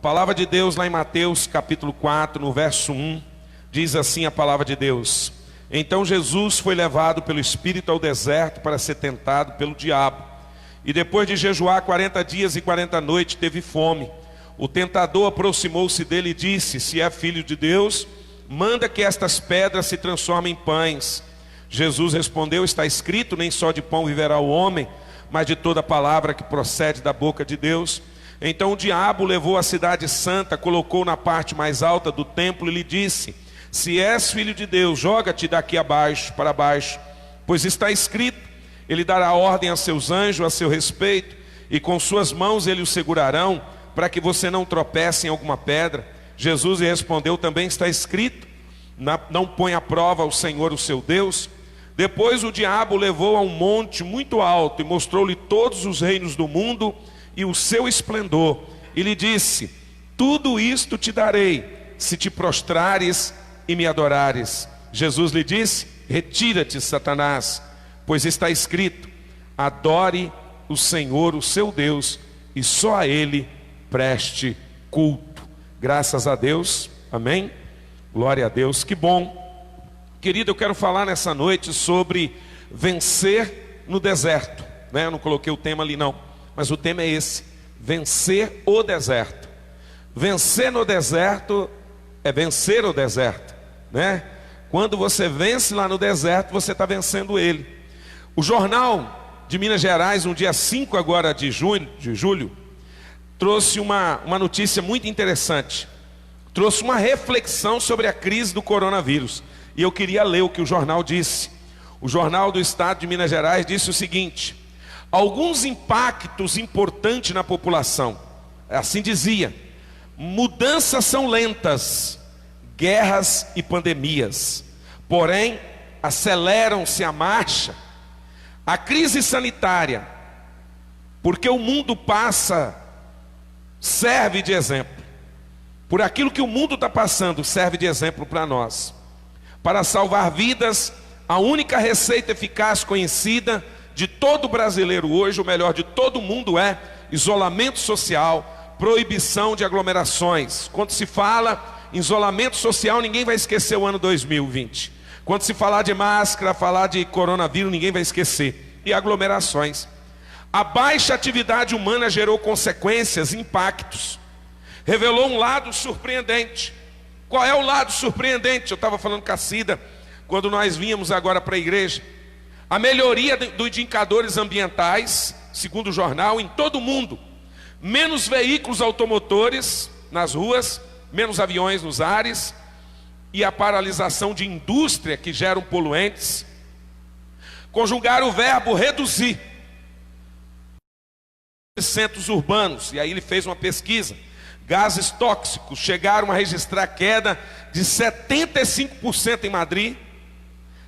palavra de Deus lá em Mateus capítulo 4, no verso 1, diz assim a palavra de Deus: Então Jesus foi levado pelo Espírito ao deserto para ser tentado pelo diabo. E depois de jejuar 40 dias e 40 noites, teve fome. O tentador aproximou-se dele e disse: Se é filho de Deus, manda que estas pedras se transformem em pães. Jesus respondeu: Está escrito, nem só de pão viverá o homem, mas de toda palavra que procede da boca de Deus. Então o diabo levou a cidade santa, colocou na parte mais alta do templo e lhe disse: Se és filho de Deus, joga-te daqui abaixo, para baixo, pois está escrito: Ele dará ordem a seus anjos a seu respeito, e com suas mãos eles o segurarão, para que você não tropece em alguma pedra. Jesus lhe respondeu: Também está escrito: Não põe à prova o Senhor, o seu Deus. Depois o diabo o levou a um monte muito alto e mostrou-lhe todos os reinos do mundo e o seu esplendor, e lhe disse: Tudo isto te darei, se te prostrares e me adorares. Jesus lhe disse: Retira-te, Satanás, pois está escrito: Adore o Senhor, o seu Deus, e só a Ele preste culto. Graças a Deus, amém? Glória a Deus, que bom. Querido, eu quero falar nessa noite sobre vencer no deserto, né? Eu não coloquei o tema ali não, mas o tema é esse: vencer o deserto. Vencer no deserto é vencer o deserto, né? Quando você vence lá no deserto, você está vencendo ele. O jornal de Minas Gerais, no dia 5 agora de julho, trouxe uma notícia muito interessante. Trouxe uma reflexão sobre a crise do coronavírus. E eu queria ler o que o jornal disse. O jornal do estado de Minas Gerais disse o seguinte: alguns impactos importantes na população. Assim dizia: mudanças são lentas, guerras e pandemias, porém aceleram-se a marcha. A crise sanitária, porque o mundo passa, serve de exemplo. Por aquilo que o mundo está passando, serve de exemplo para nós. Para salvar vidas, a única receita eficaz conhecida de todo brasileiro hoje, ou melhor, de todo mundo, é isolamento social, proibição de aglomerações. Quando se fala em isolamento social, ninguém vai esquecer o ano 2020. Quando se falar de máscara, falar de coronavírus, ninguém vai esquecer. E aglomerações. A baixa atividade humana gerou consequências, impactos. Revelou um lado surpreendente. Qual é o lado surpreendente? Eu estava falando com a Cida, quando nós vínhamos agora para a igreja. A melhoria dos indicadores ambientais, segundo o jornal, em todo o mundo. Menos veículos automotores nas ruas, menos aviões nos ares, e a paralisação de indústria que geram poluentes. Conjugar o verbo reduzir. Centros urbanos, e aí ele fez uma pesquisa. Gases tóxicos chegaram a registrar queda de 75% em Madrid,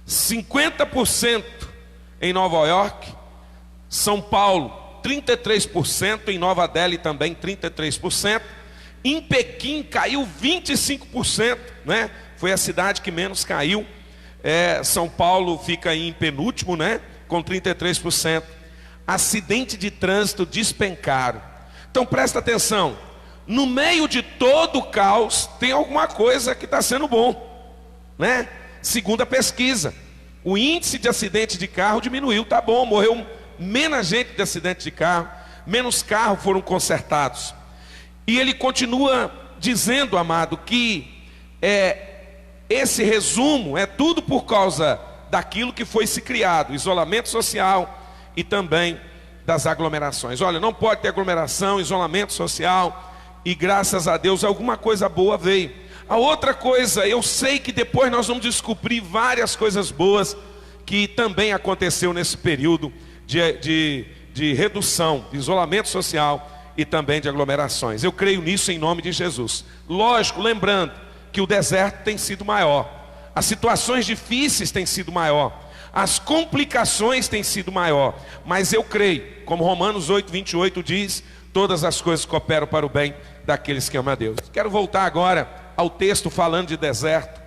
50% em Nova York, São Paulo 33%, em Nova Delhi também 33%, em Pequim caiu 25%, né? Foi a cidade que menos caiu. São Paulo fica aí em penúltimo, né? Com 33%. Acidente de trânsito despencaram. Então presta atenção. No meio de todo o caos, tem alguma coisa que está sendo bom, né? Segundo a pesquisa, o índice de acidente de carro diminuiu, tá bom, morreu menos gente de acidente de carro, menos carros foram consertados. E ele continua dizendo, amado, que esse resumo é tudo por causa daquilo que foi se criado, isolamento social e também das aglomerações. Olha, não pode ter aglomeração, isolamento social. E graças a Deus alguma coisa boa veio. A outra coisa, eu sei que depois nós vamos descobrir várias coisas boas que também aconteceu nesse período de redução, de isolamento social e também de aglomerações. Eu creio nisso em nome de Jesus. Lógico, lembrando que o deserto tem sido maior, as situações difíceis têm sido maior, as complicações têm sido maior, mas eu creio, como Romanos 8:28 diz: todas as coisas cooperam para o bem daqueles que amam a Deus. Quero voltar agora ao texto falando de deserto,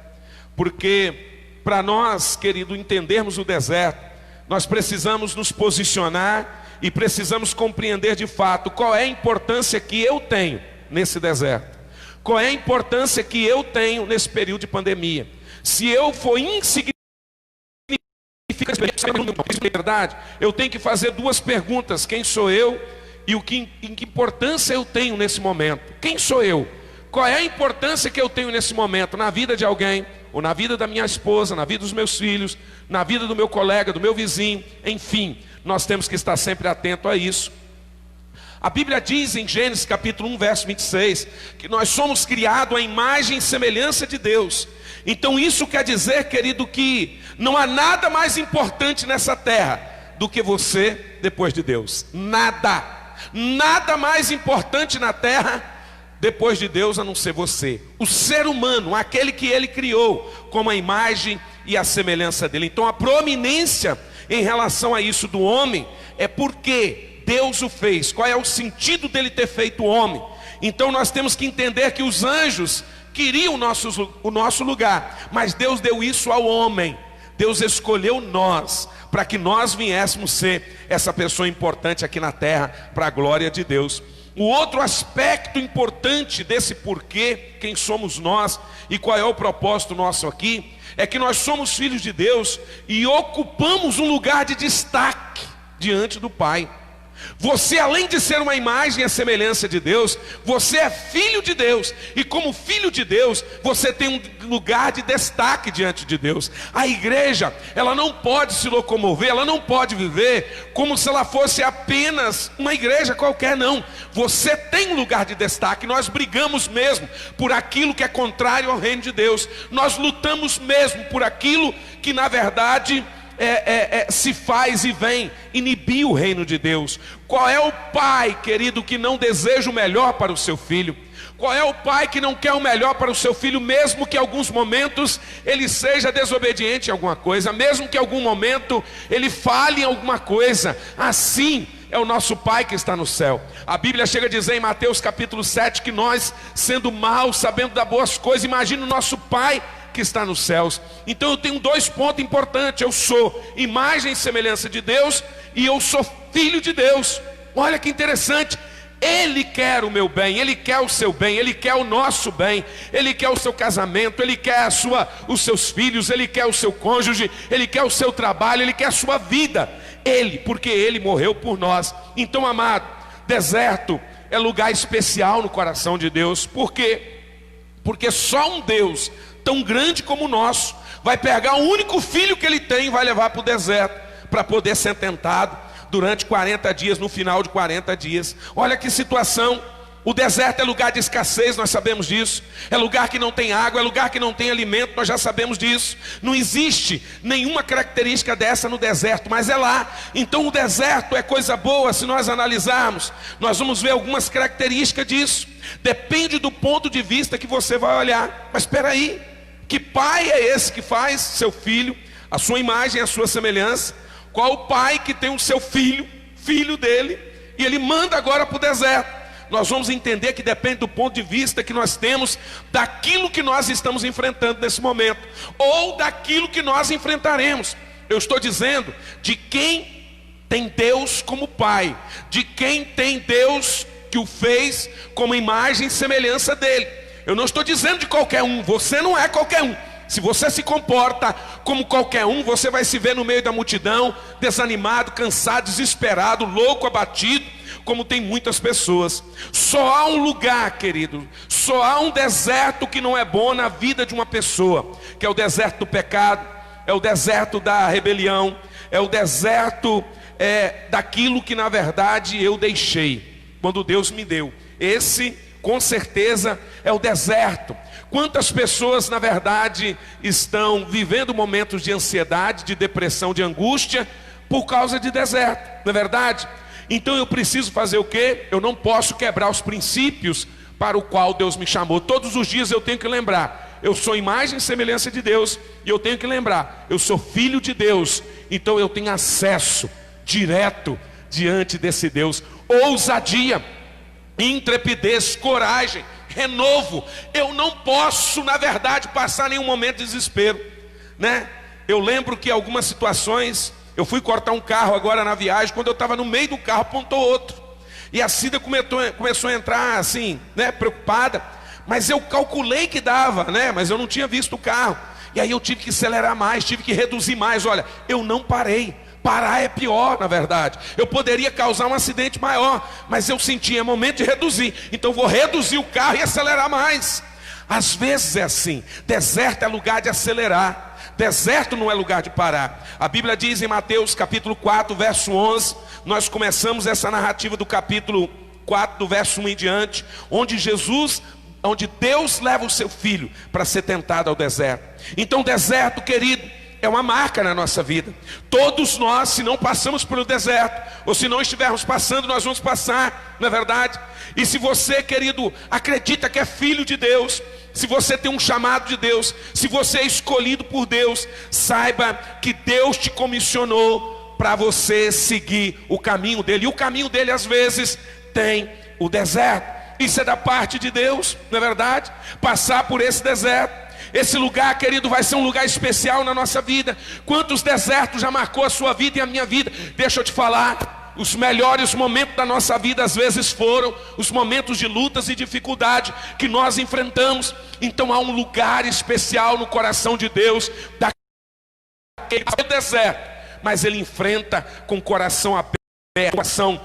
porque para nós, querido, entendermos o deserto, nós precisamos nos posicionar e precisamos compreender de fato qual é a importância que eu tenho nesse deserto? Qual é a importância que eu tenho nesse período de pandemia? Se eu for insignificante, verdade, eu tenho que fazer duas perguntas: quem sou eu e em que importância eu tenho nesse momento? Quem sou eu? Qual é a importância que eu tenho nesse momento na vida de alguém, ou na vida da minha esposa, na vida dos meus filhos, na vida do meu colega, do meu vizinho, enfim, nós temos que estar sempre atento a isso. A Bíblia diz em Gênesis capítulo 1, verso 26, que nós somos criados à imagem e semelhança de Deus. Então isso quer dizer, querido, que não há nada mais importante nessa terra do que você depois de Deus. Nada mais importante na terra depois de Deus a não ser você. O ser humano, aquele que Ele criou como a imagem e a semelhança dele. Então a proeminência em relação a isso do homem é porque Deus o fez. Qual é o sentido dele ter feito o homem? Então nós temos que entender que os anjos queriam o nosso lugar, mas Deus deu isso ao homem. Deus escolheu nós, para que nós viéssemos ser essa pessoa importante aqui na terra, para a glória de Deus. O outro aspecto importante desse porquê, quem somos nós e qual é o propósito nosso aqui, é que nós somos filhos de Deus e ocupamos um lugar de destaque diante do Pai. Você, além de ser uma imagem e a semelhança de Deus, você é filho de Deus. E como filho de Deus, você tem um lugar de destaque diante de Deus. A igreja, ela não pode se locomover, ela não pode viver como se ela fosse apenas uma igreja qualquer, não. Você tem um lugar de destaque. Nós brigamos mesmo por aquilo que é contrário ao reino de Deus. Nós lutamos mesmo por aquilo que na verdade se faz e vem inibir o reino de Deus. Qual é o pai, querido, que não deseja o melhor para o seu filho? Qual é o pai que não quer o melhor para o seu filho, mesmo que em alguns momentos ele seja desobediente em alguma coisa, mesmo que em algum momento ele fale em alguma coisa? Assim é o nosso Pai que está no céu. A Bíblia chega a dizer em Mateus capítulo 7 que nós, sendo maus, sabendo dar boas coisas, imagina o nosso Pai que está nos céus. Então eu tenho dois pontos importantes: eu sou imagem e semelhança de Deus, e eu sou filho de Deus. Olha que interessante, Ele quer o meu bem, Ele quer o seu bem, Ele quer o nosso bem, Ele quer o seu casamento, Ele quer os seus filhos, Ele quer o seu cônjuge, Ele quer o seu trabalho, Ele quer a sua vida. Ele, porque Ele morreu por nós. Então, amado, deserto é lugar especial no coração de Deus. Por quê? Porque só um Deus tão grande como o nosso vai pegar o único filho que Ele tem e vai levar para o deserto, para poder ser tentado durante 40 dias, no final de 40 dias. Olha que situação. O deserto é lugar de escassez, nós sabemos disso. É lugar que não tem água, é lugar que não tem alimento, nós já sabemos disso. Não existe nenhuma característica dessa no deserto, mas é lá. Então o deserto é coisa boa. Se nós analisarmos, nós vamos ver algumas características disso. Depende do ponto de vista que você vai olhar. Mas espera aí, que pai é esse que faz seu filho, a sua imagem, a sua semelhança? Qual o pai que tem o seu filho, filho dele, e ele manda agora para o deserto? Nós vamos entender que depende do ponto de vista que nós temos, daquilo que nós estamos enfrentando nesse momento, ou daquilo que nós enfrentaremos. Eu estou dizendo de quem tem Deus como pai, de quem tem Deus que o fez como imagem e semelhança dele. Eu não estou dizendo de qualquer um, você não é qualquer um. Se você se comporta como qualquer um, você vai se ver no meio da multidão, desanimado, cansado, desesperado, louco, abatido, como tem muitas pessoas. Só há um lugar, querido, só há um deserto que não é bom na vida de uma pessoa, que é o deserto do pecado, é o deserto da rebelião, é o deserto daquilo que na verdade eu deixei, quando Deus me deu. Esse, com certeza, é o deserto. Quantas pessoas na verdade estão vivendo momentos de ansiedade, de depressão, de angústia, por causa de deserto, não é verdade? Então eu preciso fazer o quê? Eu não posso quebrar os princípios para o qual Deus me chamou. Todos os dias eu tenho que lembrar, eu sou imagem e semelhança de Deus. E eu tenho que lembrar, eu sou filho de Deus. Então eu tenho acesso direto diante desse Deus. Ousadia, intrepidez, coragem, renovo. Eu não posso, na verdade, passar nenhum momento de desespero, né? Eu lembro que algumas situações, eu fui cortar um carro agora na viagem, quando eu estava no meio do carro, apontou outro. E a Cida começou a entrar assim, né, preocupada. Mas eu calculei que dava, né, mas eu não tinha visto o carro. E aí eu tive que acelerar mais, tive que reduzir mais. Olha, eu não parei. Parar é pior, na verdade. Eu poderia causar um acidente maior, mas eu senti, é momento de reduzir. Então vou reduzir o carro e acelerar mais. Às vezes é assim. Deserto é lugar de acelerar. Deserto não é lugar de parar. A Bíblia diz em Mateus capítulo 4, verso 11. Nós começamos essa narrativa do capítulo 4, do verso 1 em diante, onde Deus leva o seu filho para ser tentado ao deserto. Então deserto, querido, é uma marca na nossa vida. Todos nós, se não passamos pelo deserto, ou se não estivermos passando, nós vamos passar, não é verdade? E se você, querido, acredita que é filho de Deus, se você tem um chamado de Deus, se você é escolhido por Deus, saiba que Deus te comissionou para você seguir o caminho dele. E o caminho dele às vezes tem o deserto. Isso é da parte de Deus, não é verdade? Passar por esse deserto. Esse lugar, querido, vai ser um lugar especial na nossa vida. Quantos desertos já marcou a sua vida e a minha vida? Deixa eu te falar, os melhores momentos da nossa vida às vezes foram os momentos de lutas e dificuldade que nós enfrentamos. Então há um lugar especial no coração de Deus daquele deserto, mas ele enfrenta com o coração aberto, coração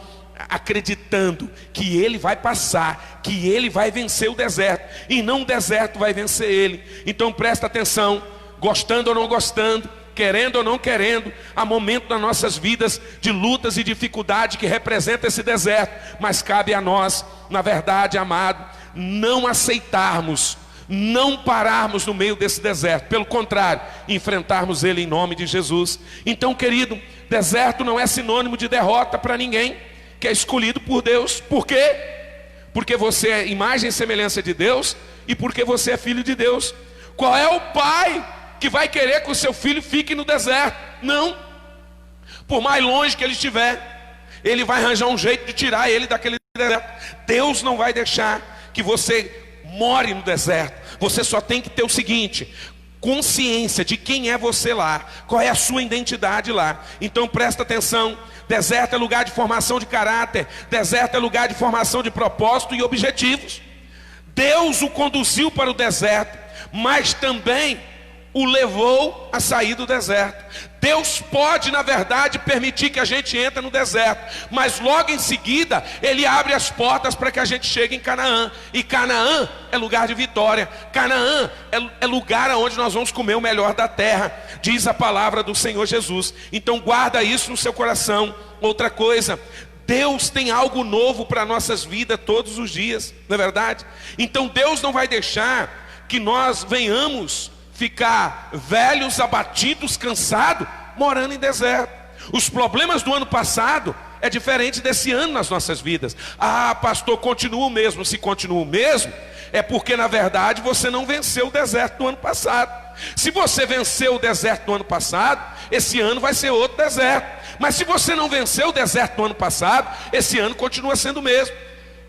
acreditando que ele vai passar, que ele vai vencer o deserto, e não o deserto vai vencer ele. Então presta atenção, gostando ou não gostando, querendo ou não querendo, há momentos nas nossas vidas de lutas e dificuldade que representa esse deserto, mas cabe a nós, na verdade, amado, não aceitarmos, não pararmos no meio desse deserto, pelo contrário, enfrentarmos ele em nome de Jesus. Então, querido, deserto não é sinônimo de derrota para ninguém que é escolhido por Deus. Por quê? Porque você é imagem e semelhança de Deus, e porque você é filho de Deus. Qual é o pai que vai querer que o seu filho fique no deserto? Não. Por mais longe que ele estiver, ele vai arranjar um jeito de tirar ele daquele deserto. Deus não vai deixar que você more no deserto. Você só tem que ter o seguinte: consciência de quem é você lá, qual é a sua identidade lá. Então presta atenção. Deserto é lugar de formação de caráter. Deserto é lugar de formação de propósito e objetivos. Deus o conduziu para o deserto, mas também o levou a sair do deserto. Deus pode, na verdade, permitir que a gente entre no deserto, mas logo em seguida ele abre as portas para que a gente chegue em Canaã. E Canaã é lugar de vitória. Canaã é lugar onde nós vamos comer o melhor da terra, diz a palavra do Senhor Jesus. Então guarda isso no seu coração. Outra coisa, Deus tem algo novo para nossas vidas todos os dias, não é verdade? Então Deus não vai deixar que nós venhamos ficar velhos, abatidos, cansados, morando em deserto. Os problemas do ano passado é diferente desse ano nas nossas vidas. Ah, pastor, continua o mesmo. Se continua o mesmo, é porque na verdade você não venceu o deserto do ano passado. Se você venceu o deserto do ano passado, esse ano vai ser outro deserto. Mas se você não venceu o deserto do ano passado, esse ano continua sendo o mesmo.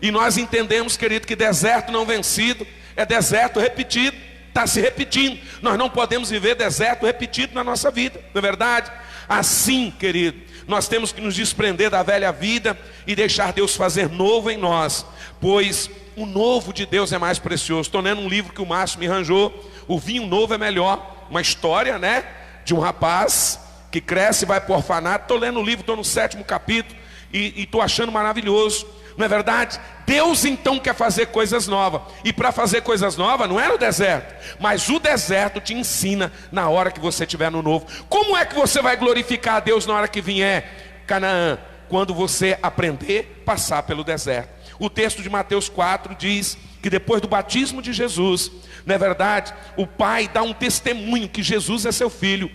E nós entendemos, querido, que deserto não vencido é deserto repetido. Está se repetindo. Nós não podemos viver deserto repetido na nossa vida, não é verdade? Assim, querido, nós temos que nos desprender da velha vida e deixar Deus fazer novo em nós, pois o novo de Deus é mais precioso. Estou lendo um livro que o Márcio me arranjou, O Vinho Novo é Melhor. Uma história, né, de um rapaz que cresce e vai para o orfanato. Estou lendo o livro, estou no 7º capítulo e estou achando maravilhoso. Não é verdade? Deus então quer fazer coisas novas. E para fazer coisas novas não é no deserto, mas o deserto te ensina na hora que você estiver no novo. Como é que você vai glorificar a Deus na hora que vier Canaã? Quando você aprender a passar pelo deserto. O texto de Mateus 4 diz que depois do batismo de Jesus, não é verdade? O pai dá um testemunho que Jesus é seu filho.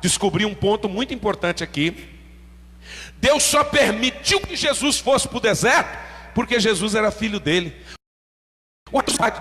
Descobri um ponto muito importante aqui. Deus só permitiu que Jesus fosse para o deserto porque Jesus era filho dele.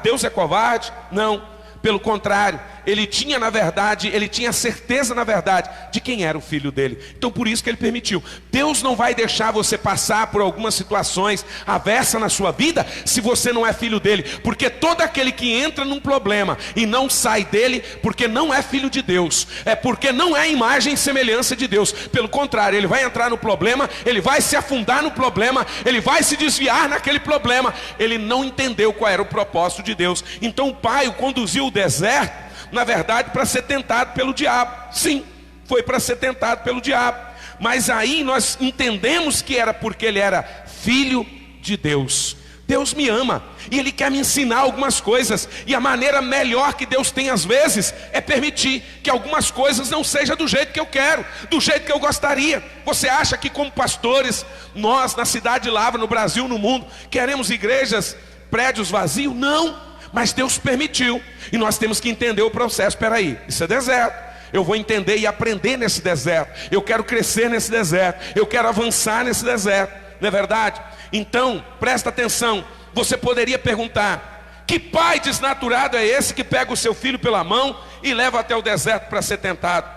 Deus é covarde? Não, pelo contrário, ele tinha na verdade, ele tinha certeza na verdade de quem era o filho dele. Então por isso que ele permitiu. Deus não vai deixar você passar por algumas situações adversas na sua vida se você não é filho dele, porque todo aquele que entra num problema e não sai dele, porque não é filho de Deus, é porque não é imagem e semelhança de Deus. Pelo contrário, ele vai entrar no problema, ele vai se afundar no problema, ele vai se desviar naquele problema. Ele não entendeu qual era o propósito de Deus. Então o pai o conduziu ao deserto, na verdade, para ser tentado pelo diabo. Sim, foi para ser tentado pelo diabo. Mas aí nós entendemos que era porque ele era filho de Deus. Deus me ama e Ele quer me ensinar algumas coisas. E a maneira melhor que Deus tem às vezes é permitir que algumas coisas não sejam do jeito que eu quero, do jeito que eu gostaria. Você acha que como pastores, nós na cidade de Lavra, no Brasil, no mundo, queremos igrejas, prédios vazios? Não, mas Deus permitiu. E nós temos que entender o processo. Espera aí, isso é deserto. Eu vou entender e aprender nesse deserto. Eu quero crescer nesse deserto. Eu quero avançar nesse deserto. Não é verdade? Então, presta atenção. Você poderia perguntar: que pai desnaturado é esse que pega o seu filho pela mão e leva até o deserto para ser tentado?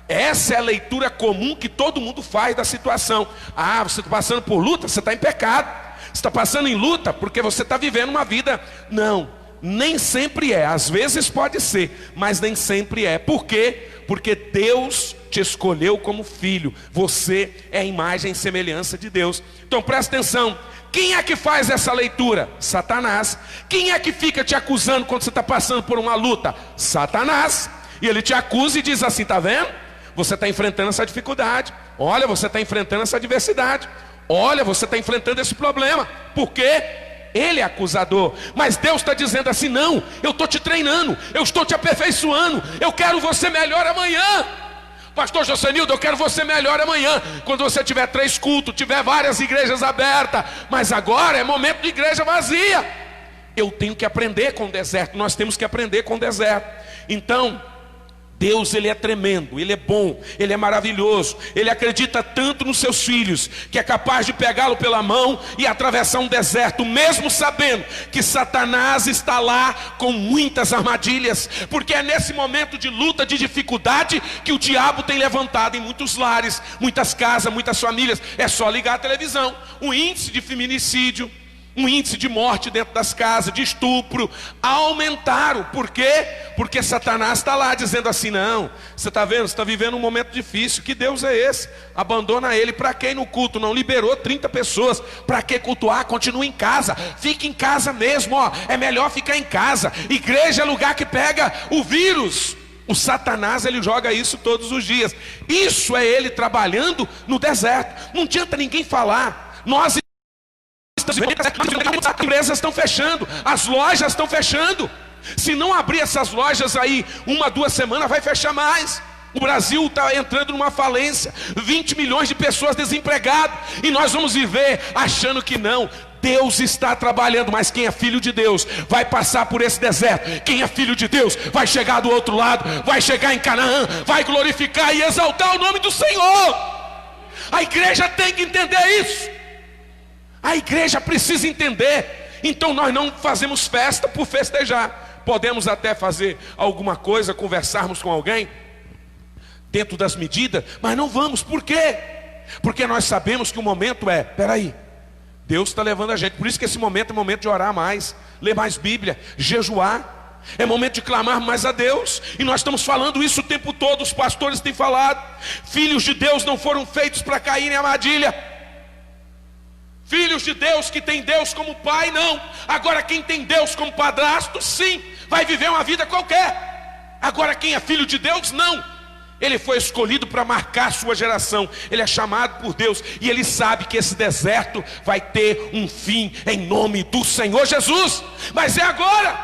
Essa é a leitura comum que todo mundo faz da situação. Ah, você está passando por luta, você está em pecado. Você está passando em luta porque você está vivendo uma vida. Não, nem sempre é. Às vezes pode ser, mas nem sempre é. Por quê? Porque Deus te escolheu como filho. Você é a imagem e semelhança de Deus. Então presta atenção. Quem é que faz essa leitura? Satanás. Quem é que fica te acusando quando você está passando por uma luta? Satanás. E ele te acusa e diz assim: está vendo? Você está enfrentando essa dificuldade. Olha, você está enfrentando essa adversidade. Olha, você está enfrentando esse problema. Por quê? Ele é acusador. Mas Deus está dizendo assim: não, eu estou te treinando, eu estou te aperfeiçoando, eu quero você melhor amanhã. Pastor Josenildo, eu quero você melhor amanhã, quando você tiver 3 cultos, tiver várias igrejas abertas. Mas agora é momento de igreja vazia. Eu tenho que aprender com o deserto. Nós temos que aprender com o deserto. Então Deus, Ele é tremendo, Ele é bom, Ele é maravilhoso. Ele acredita tanto nos seus filhos que é capaz de pegá-lo pela mão e atravessar um deserto, mesmo sabendo que Satanás está lá com muitas armadilhas. Porque é nesse momento de luta, de dificuldade, que o diabo tem levantado em muitos lares, muitas casas, muitas famílias. É só ligar a televisão. O índice de feminicídio, um índice de morte dentro das casas, de estupro, aumentaram. Por quê? Porque Satanás está lá dizendo assim: não, você está vendo, você está vivendo um momento difícil. Que Deus é esse? Abandona ele. Para quem no culto não liberou 30 pessoas? Para que cultuar? Continua em casa. Fique em casa mesmo, ó. É melhor ficar em casa. Igreja é lugar que pega o vírus. O Satanás, ele joga isso todos os dias. Isso é ele trabalhando no deserto. Não adianta ninguém falar. Nós, as empresas estão fechando, as lojas estão fechando. Se não abrir essas lojas aí 1, 2 semanas, vai fechar mais. O Brasil está entrando numa falência, 20 milhões de pessoas desempregadas, e nós vamos viver achando que não. Deus está trabalhando, mas quem é filho de Deus vai passar por esse deserto. Quem é filho de Deus vai chegar do outro lado, vai chegar em Canaã, vai glorificar e exaltar o nome do Senhor. A igreja tem que entender isso. A igreja precisa entender. Então nós não fazemos festa por festejar. Podemos até fazer alguma coisa, conversarmos com alguém dentro das medidas, mas não vamos. Por quê? Porque nós sabemos que o momento é: peraí, Deus está levando a gente. Por isso que esse momento é momento de orar mais, ler mais Bíblia, jejuar. É momento de clamar mais a Deus. E nós estamos falando isso o tempo todo. Os pastores têm falado. Filhos de Deus não foram feitos para cair em armadilha. Filhos de Deus que tem Deus como pai, não. Agora quem tem Deus como padrasto, sim, vai viver uma vida qualquer. Agora quem é filho de Deus, não. Ele foi escolhido para marcar a sua geração. Ele é chamado por Deus. E ele sabe que esse deserto vai ter um fim em nome do Senhor Jesus. Mas é agora.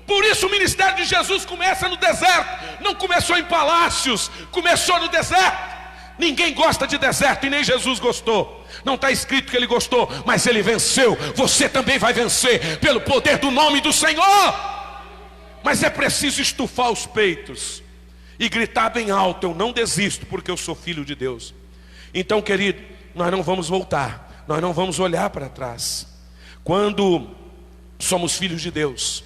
Por isso o ministério de Jesus começa no deserto. Não começou em palácios, começou no deserto. Ninguém gosta de deserto e nem Jesus gostou. Não está escrito que ele gostou, mas ele venceu. Você também vai vencer pelo poder do nome do Senhor. Mas é preciso estufar os peitos e gritar bem alto: eu não desisto, porque eu sou filho de Deus. Então, querido, nós não vamos voltar, nós não vamos olhar para trás. Quando somos filhos de Deus,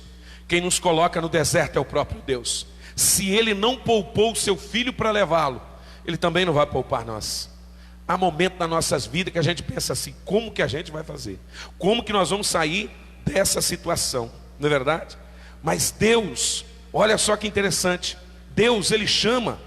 Quem nos coloca no deserto é o próprio Deus. Se Ele não poupou o seu filho para levá-lo, Ele também não vai poupar nós. Há momentos nas nossas vidas que a gente pensa assim: como que a gente vai fazer? Como que nós vamos sair dessa situação? Não é verdade? Mas Deus, olha só que interessante, Deus, Ele chama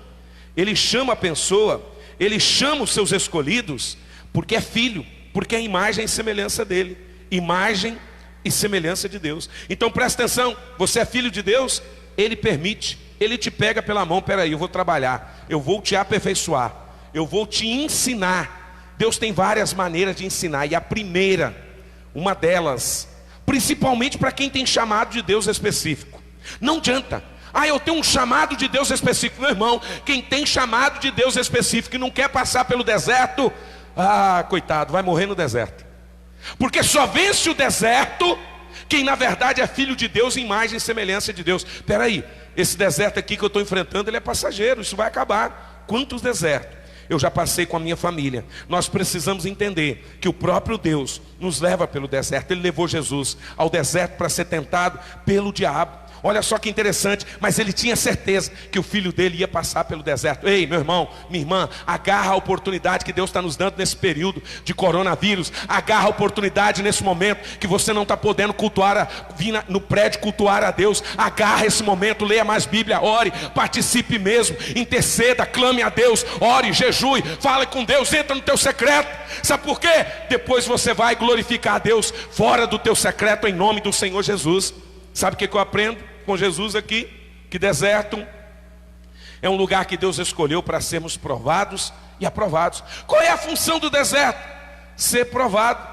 a pessoa, Ele chama os seus escolhidos, porque é filho, porque é imagem e semelhança dEle. Imagem e semelhança de Deus. Então presta atenção, você é filho de Deus, Ele permite, Ele te pega pela mão: peraí, eu vou trabalhar, eu vou te aperfeiçoar, eu vou te ensinar. Deus tem várias maneiras de ensinar, e a primeira, uma delas, principalmente para quem tem chamado de Deus específico. Não adianta: eu tenho um chamado de Deus específico. Meu irmão, quem tem chamado de Deus específico e não quer passar pelo deserto, coitado, vai morrer no deserto. Porque só vence o deserto quem na verdade é filho de Deus, imagem e semelhança de Deus. Peraí, esse deserto aqui que eu estou enfrentando, ele é passageiro, isso vai acabar. Quantos desertos eu já passei com a minha família. Nós precisamos entender que o próprio Deus nos leva pelo deserto. Ele levou Jesus ao deserto para ser tentado pelo diabo. Olha só que interessante, mas ele tinha certeza que o filho dele ia passar pelo deserto. Ei, meu irmão, minha irmã, agarra a oportunidade que Deus está nos dando nesse período de coronavírus. Agarra a oportunidade nesse momento que você não está podendo vir no prédio cultuar a Deus. Agarra esse momento, leia mais Bíblia, ore, participe mesmo, interceda, clame a Deus, ore, jejue, fale com Deus, entra no teu secreto. Sabe por quê? Depois você vai glorificar a Deus fora do teu secreto, em nome do Senhor Jesus. Sabe o que eu aprendo com Jesus aqui? Que deserto é um lugar que Deus escolheu para sermos provados e aprovados. Qual é a função do deserto? Ser provado.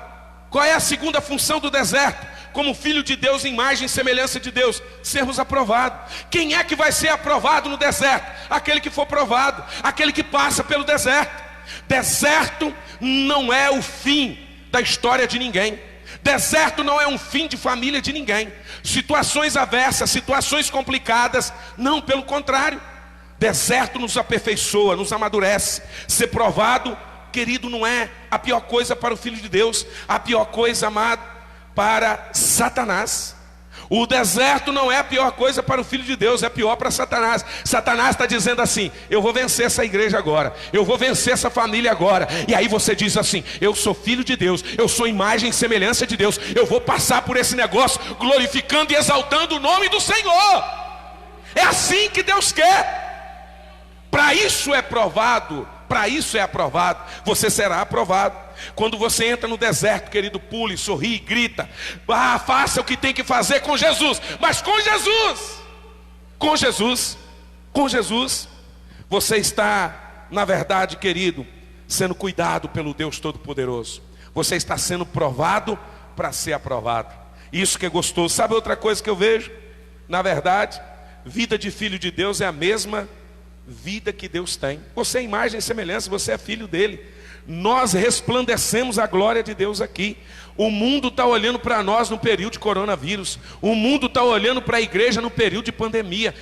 Qual é a segunda função do deserto? Como filho de Deus, imagem e semelhança de Deus, sermos aprovados. Quem é que vai ser aprovado no deserto? Aquele que for provado, aquele que passa pelo deserto. Deserto não é o fim da história de ninguém. Deserto não é um fim de família de ninguém. Situações adversas, situações complicadas, não, pelo contrário. Deserto nos aperfeiçoa, nos amadurece. Ser provado, querido, não é a pior coisa para o Filho de Deus. A pior coisa, amado, para Satanás. O deserto não é a pior coisa para o Filho de Deus, é pior para Satanás. Satanás está dizendo assim: eu vou vencer essa igreja agora, eu vou vencer essa família agora. E aí você diz assim: eu sou filho de Deus, eu sou imagem e semelhança de Deus, eu vou passar por esse negócio glorificando e exaltando o nome do Senhor. É assim que Deus quer. Para isso é provado, para isso é aprovado. Você será aprovado. Quando você entra no deserto, querido, pule, sorri, grita. Faça o que tem que fazer com Jesus. Mas com Jesus, com Jesus, com Jesus, você está, na verdade, querido, sendo cuidado pelo Deus Todo-Poderoso. Você está sendo provado para ser aprovado. Isso que é gostoso. Sabe outra coisa que eu vejo? Na verdade, vida de filho de Deus é a mesma vida que Deus tem. Você é imagem e semelhança, você é filho dele. Nós resplandecemos a glória de Deus aqui. O mundo está olhando para nós no período de coronavírus. O mundo está olhando para a igreja no período de pandemia.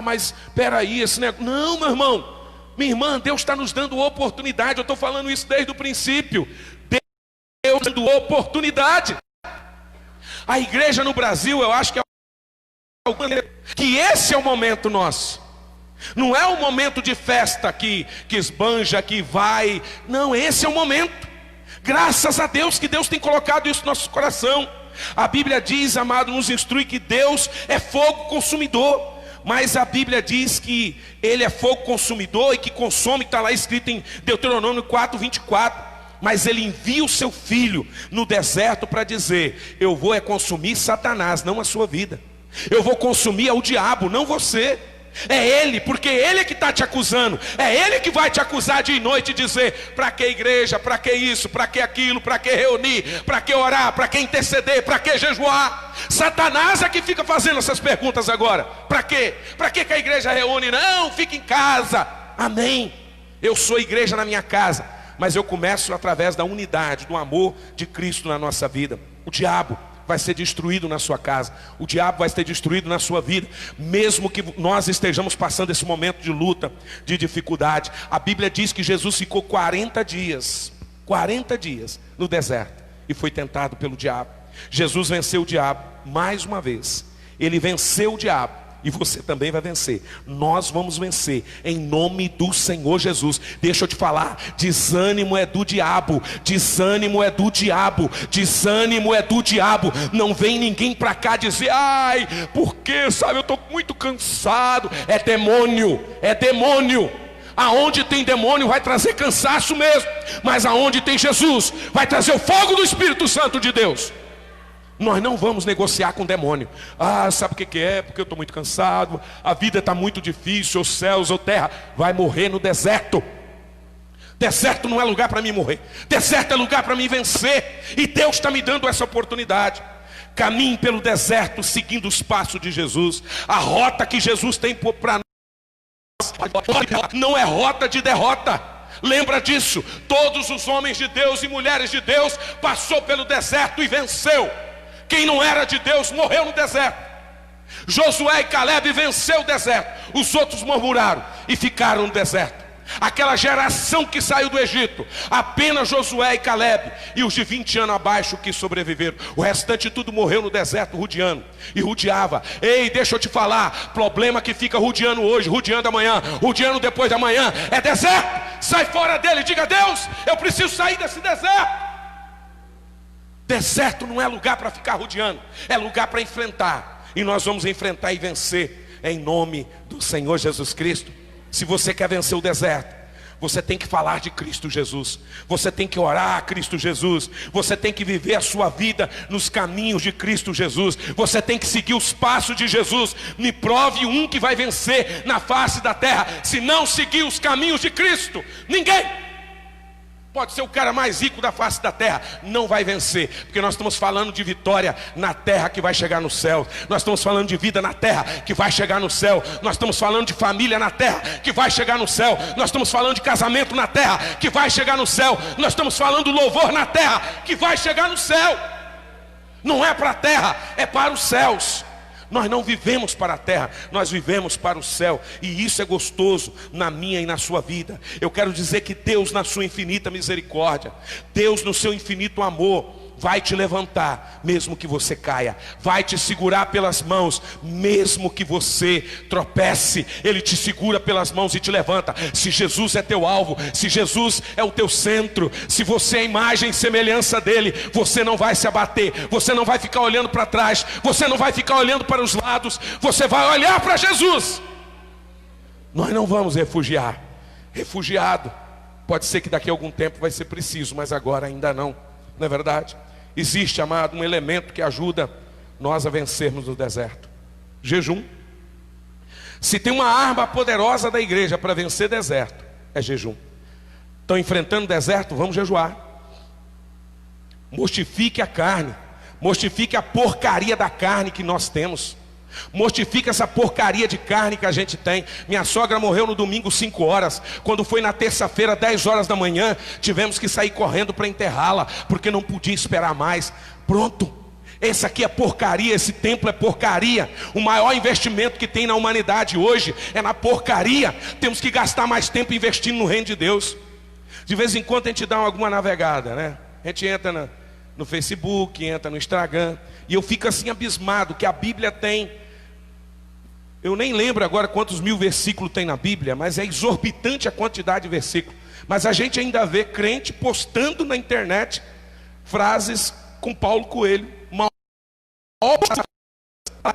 Mas peraí, esse negócio... Não, meu irmão, minha irmã, Deus está nos dando oportunidade. Eu estou falando isso desde o princípio. Deus dando oportunidade. A igreja no Brasil, eu acho que esse é o momento nosso. Não é o momento de festa que esbanja, que vai. Não, esse é o momento. Graças a Deus que Deus tem colocado isso no nosso coração. A Bíblia diz, amado, nos instrui que Deus é fogo consumidor. Mas a Bíblia diz que Ele é fogo consumidor e que consome, está lá escrito em Deuteronômio 4:24. Mas Ele envia o seu filho no deserto para dizer: eu vou consumir Satanás, não a sua vida. Eu vou consumir o diabo, não você. É ele, porque ele é que está te acusando. É ele que vai te acusar dia e noite e dizer: para que igreja, para que isso, para que aquilo, para que reunir, para que orar, para que interceder, para que jejuar. Satanás é que fica fazendo essas perguntas agora. Para quê? Para que a igreja reúne? Não, fica em casa. Amém. Eu sou igreja na minha casa, mas eu começo através da unidade, do amor de Cristo na nossa vida. O diabo vai ser destruído na sua casa. O diabo vai ser destruído na sua vida. Mesmo que nós estejamos passando esse momento de luta, de dificuldade. A Bíblia diz que Jesus ficou 40 dias no deserto e foi tentado pelo diabo. Jesus venceu o diabo mais uma vez. Ele venceu o diabo. E você também vai vencer. Nós vamos vencer em nome do Senhor Jesus. Deixa eu te falar, desânimo é do diabo. Desânimo é do diabo. Desânimo é do diabo. Não vem ninguém para cá dizer: ai, porque sabe, eu estou muito cansado. É demônio, é demônio. Aonde tem demônio vai trazer cansaço mesmo. Mas aonde tem Jesus vai trazer o fogo do Espírito Santo de Deus. Nós não vamos negociar com o demônio. Ah, sabe o que é? Porque eu estou muito cansado, a vida está muito difícil, ou céus ou terra. Vai morrer no deserto. Deserto não é lugar para mim morrer. Deserto é lugar para mim vencer. E Deus está me dando essa oportunidade. Caminhe pelo deserto seguindo os passos de Jesus. A rota que Jesus tem para nós não é rota de derrota. Lembra disso. Todos os homens de Deus e mulheres de Deus passou pelo deserto e venceu. Quem não era de Deus morreu no deserto. Josué e Caleb venceu o deserto. Os outros murmuraram e ficaram no deserto. Aquela geração que saiu do Egito, apenas Josué e Caleb e os de 20 anos abaixo que sobreviveram. O restante tudo morreu no deserto rodeando. E rodeava. Ei, deixa eu te falar, problema que fica rodeando hoje, rodeando amanhã, rodeando depois de amanhã, é deserto. Sai fora dele, diga: Deus, eu preciso sair desse deserto. Deserto não é lugar para ficar rodeando, é lugar para enfrentar. E nós vamos enfrentar e vencer em nome do Senhor Jesus Cristo. Se você quer vencer o deserto, você tem que falar de Cristo Jesus. Você tem que orar a Cristo Jesus. Você tem que viver a sua vida nos caminhos de Cristo Jesus. Você tem que seguir os passos de Jesus. Me prove um que vai vencer na face da terra, se não seguir os caminhos de Cristo. Ninguém. Pode ser o cara mais rico da face da terra, não vai vencer. Porque nós estamos falando de vitória na terra que vai chegar no céu. Nós estamos falando de vida na terra que vai chegar no céu. Nós estamos falando de família na terra que vai chegar no céu. Nós estamos falando de casamento na terra que vai chegar no céu. Nós estamos falando do louvor na terra que vai chegar no céu. Não é para a terra, é para os céus. Nós não vivemos para a terra, nós vivemos para o céu. E isso é gostoso na minha e na sua vida. Eu quero dizer que Deus, na sua infinita misericórdia, Deus no seu infinito amor, vai te levantar, mesmo que você caia. Vai te segurar pelas mãos, mesmo que você tropece. Ele te segura pelas mãos e te levanta. Se Jesus é teu alvo, se Jesus é o teu centro, se você é a imagem e semelhança dele, você não vai se abater. Você não vai ficar olhando para trás. Você não vai ficar olhando para os lados. Você vai olhar para Jesus. Nós não vamos refugiar. Refugiado pode ser que daqui a algum tempo vai ser preciso, mas agora ainda não. Não é verdade? Existe, amado, um elemento que ajuda nós a vencermos no deserto: jejum. Se tem uma arma poderosa da igreja para vencer deserto, é jejum. Estão enfrentando deserto? Vamos jejuar. Mortifique a carne. Mortifique a porcaria da carne que nós temos. Mortifica essa porcaria de carne que a gente tem. Minha sogra morreu no domingo 5 horas. Quando foi na terça-feira 10 horas da manhã, tivemos que sair correndo para enterrá-la, porque não podia esperar mais. Pronto. Esse aqui é porcaria, esse templo é porcaria. O maior investimento que tem na humanidade hoje é na porcaria. Temos que gastar mais tempo investindo no reino de Deus. De vez em quando a gente dá alguma navegada, né? A gente entra no Facebook, entra no Instagram, e eu fico assim abismado que a Bíblia tem, eu nem lembro agora quantos mil versículos tem na Bíblia, mas é exorbitante a quantidade de versículos. Mas a gente ainda vê crente postando na internet frases com Paulo Coelho. A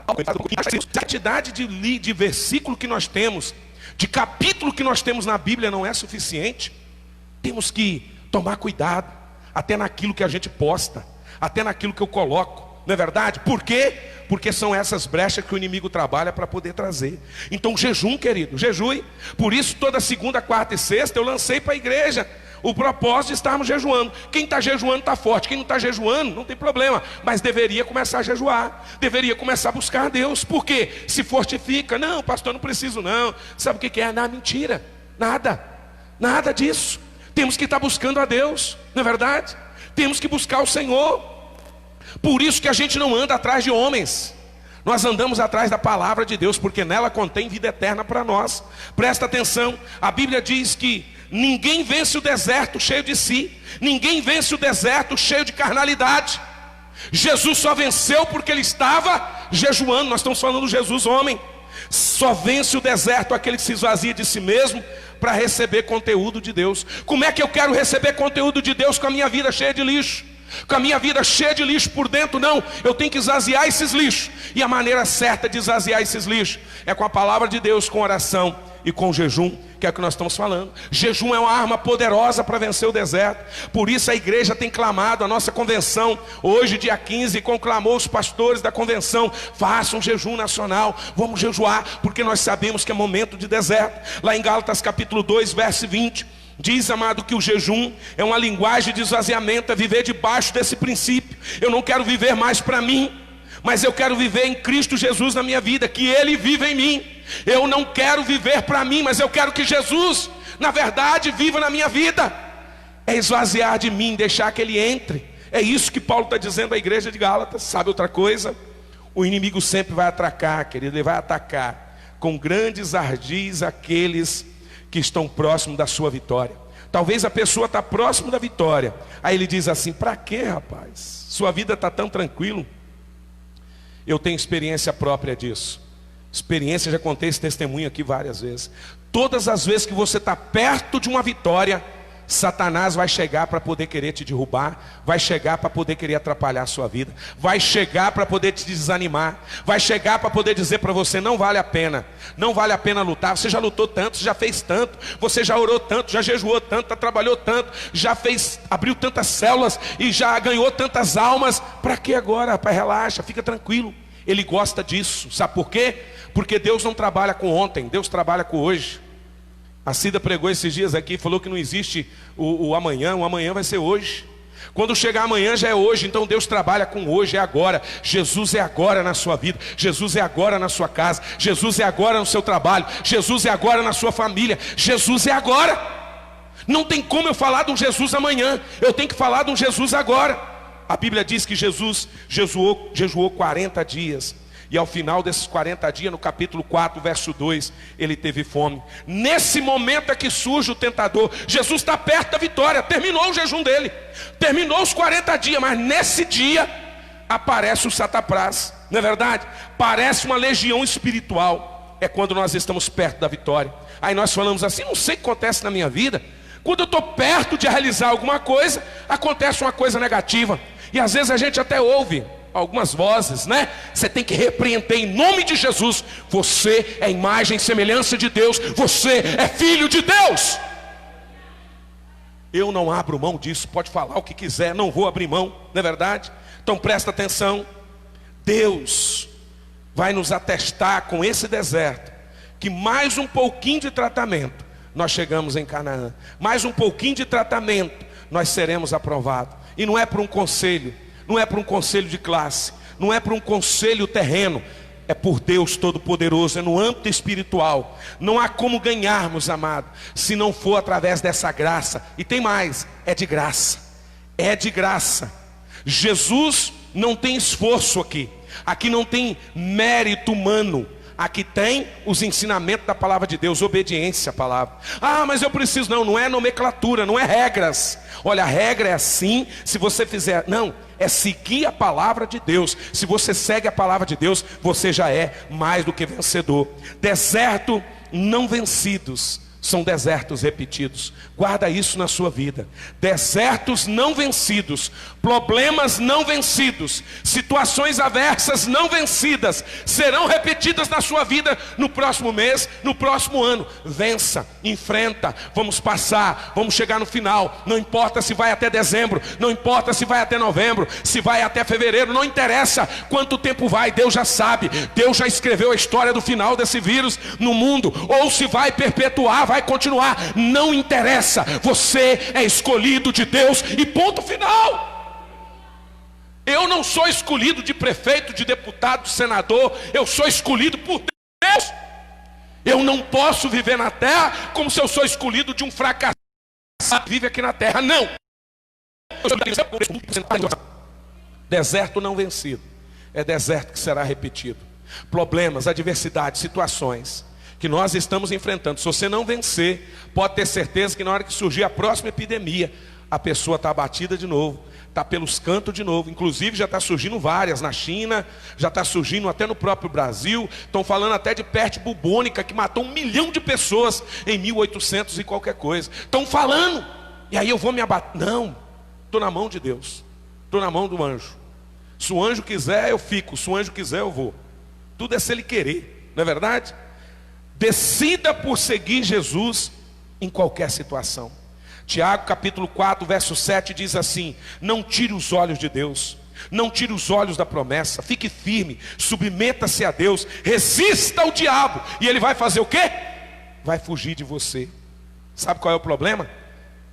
quantidade de versículo que nós temos, de capítulo que nós temos na Bíblia não é suficiente. Temos que tomar cuidado, até naquilo que a gente posta, até naquilo que eu coloco. Não é verdade? Por quê? Porque são essas brechas que o inimigo trabalha para poder trazer. Então jejum, querido, jejue. Por isso toda segunda, quarta e sexta eu lancei para a igreja o propósito de estarmos jejuando. Quem está jejuando está forte, quem não está jejuando não tem problema, mas deveria começar a jejuar, deveria começar a buscar a Deus. Por quê? Se fortifica. Não, pastor, não preciso não. Sabe o que é? Não, mentira, nada disso. Temos que estar buscando a Deus, não é verdade? Temos que buscar o Senhor. Por isso que a gente não anda atrás de homens. Nós andamos atrás da palavra de Deus, porque nela contém vida eterna para nós. Presta atenção, a Bíblia diz que ninguém vence o deserto cheio de si. Ninguém vence o deserto cheio de carnalidade. Jesus só venceu porque ele estava jejuando. Nós estamos falando de Jesus homem. Só vence o deserto aquele que se esvazia de si mesmo para receber conteúdo de Deus. Como é que eu quero receber conteúdo de Deus com a minha vida cheia de lixo? Com a minha vida cheia de lixo por dentro? Não, eu tenho que esvaziar esses lixos. E a maneira certa de esvaziar esses lixos é com a palavra de Deus, com oração e com jejum, que é o que nós estamos falando. Jejum é uma arma poderosa para vencer o deserto. Por isso a igreja tem clamado, a nossa convenção, hoje dia 15, conclamou os pastores da convenção: façam um jejum nacional, vamos jejuar, porque nós sabemos que é momento de deserto. Lá em Gálatas capítulo 2, verso 20, diz, amado, que o jejum é uma linguagem de esvaziamento, é viver debaixo desse princípio. Eu não quero viver mais para mim, mas eu quero viver em Cristo Jesus na minha vida, que Ele vive em mim. Eu não quero viver para mim, mas eu quero que Jesus, na verdade, viva na minha vida. É esvaziar de mim, deixar que Ele entre. É isso que Paulo está dizendo à igreja de Gálatas. Sabe outra coisa? O inimigo sempre vai atracar, querido, ele vai atacar com grandes ardis aqueles que estão próximos da sua vitória. Talvez a pessoa está próximo da vitória, aí ele diz assim: para quê, rapaz? Sua vida está tão tranquilo. Eu tenho experiência própria disso. Experiência, já contei esse testemunho aqui várias vezes. Todas as vezes que você está perto de uma vitória, Satanás vai chegar para poder querer te derrubar, vai chegar para poder querer atrapalhar a sua vida, vai chegar para poder te desanimar, vai chegar para poder dizer para você: não vale a pena, não vale a pena lutar. Você já lutou tanto, você já fez tanto, você já orou tanto, já jejuou tanto, já trabalhou tanto, já fez, abriu tantas células e já ganhou tantas almas. Para que agora, rapaz? Relaxa, fica tranquilo. Ele gosta disso, sabe por quê? Porque Deus não trabalha com ontem, Deus trabalha com hoje. A Cida pregou esses dias aqui e falou que não existe o amanhã vai ser hoje. Quando chegar amanhã já é hoje, então Deus trabalha com hoje, é agora. Jesus é agora na sua vida, Jesus é agora na sua casa, Jesus é agora no seu trabalho, Jesus é agora na sua família, Jesus é agora. Não tem como eu falar de um Jesus amanhã, eu tenho que falar de um Jesus agora. A Bíblia diz que Jesus jejuou 40 dias. E ao final desses 40 dias, no capítulo 4, verso 2, ele teve fome. Nesse momento é que surge o tentador. Jesus está perto da vitória, terminou o jejum dele, terminou os 40 dias, mas nesse dia aparece o Satanás, não é verdade? Parece uma legião espiritual. É quando nós estamos perto da vitória. Aí nós falamos assim: não sei o que acontece na minha vida. Quando eu estou perto de realizar alguma coisa, acontece uma coisa negativa. E às vezes a gente até ouve algumas vozes, né? Você tem que repreender em nome de Jesus. Você é imagem e semelhança de Deus. Você é filho de Deus. Eu não abro mão disso. Pode falar o que quiser, não vou abrir mão, não é verdade? Então presta atenção. Deus vai nos atestar com esse deserto que mais um pouquinho de tratamento nós chegamos em Canaã. Mais um pouquinho de tratamento nós seremos aprovados. E não é por um conselho, não é por um conselho de classe, não é por um conselho terreno, é por Deus Todo-Poderoso, é no âmbito espiritual. Não há como ganharmos, amado, se não for através dessa graça. E tem mais, é de graça, é de graça. Jesus não tem esforço aqui, aqui não tem mérito humano. Aqui tem os ensinamentos da palavra de Deus, obediência à palavra. Ah, mas eu preciso, não é nomenclatura, não é regras. Olha, a regra é assim, se você fizer, não, é seguir a palavra de Deus. Se você segue a palavra de Deus, você já é mais do que vencedor. Deserto não vencidos são desertos repetidos. Guarda isso na sua vida. Desertos não vencidos, problemas não vencidos, situações adversas não vencidas serão repetidas na sua vida no próximo mês, no próximo ano. Vença, enfrenta, vamos passar, vamos chegar no final. Não importa se vai até dezembro, não importa se vai até novembro, se vai até fevereiro, não interessa quanto tempo vai, Deus já sabe. Deus já escreveu a história do final desse vírus no mundo, ou se vai perpetuar, vai continuar, não interessa. Você é escolhido de Deus e ponto final. Eu não sou escolhido de prefeito, de deputado, de senador. Eu sou escolhido por Deus. Eu não posso viver na terra como se eu sou escolhido de um fracassado que vive aqui na terra. Não. Deserto não vencido é deserto que será repetido. Problemas, adversidades, situações que nós estamos enfrentando, se você não vencer, pode ter certeza que na hora que surgir a próxima epidemia, a pessoa está abatida de novo, está pelos cantos de novo. Inclusive já está surgindo várias na China, já está surgindo até no próprio Brasil. Estão falando até de peste bubônica, que matou 1 milhão de pessoas em 1800 e qualquer coisa. Estão falando, e aí eu vou me abater. Não, estou na mão de Deus, estou na mão do anjo. Se o anjo quiser eu fico, se o anjo quiser eu vou. Tudo é se ele querer, não é verdade? Decida por seguir Jesus em qualquer situação. Tiago capítulo 4 verso 7 diz assim: não tire os olhos de Deus, não tire os olhos da promessa, fique firme, submeta-se a Deus, resista ao diabo, e ele vai fazer o quê? Vai fugir de você. Sabe qual é o problema?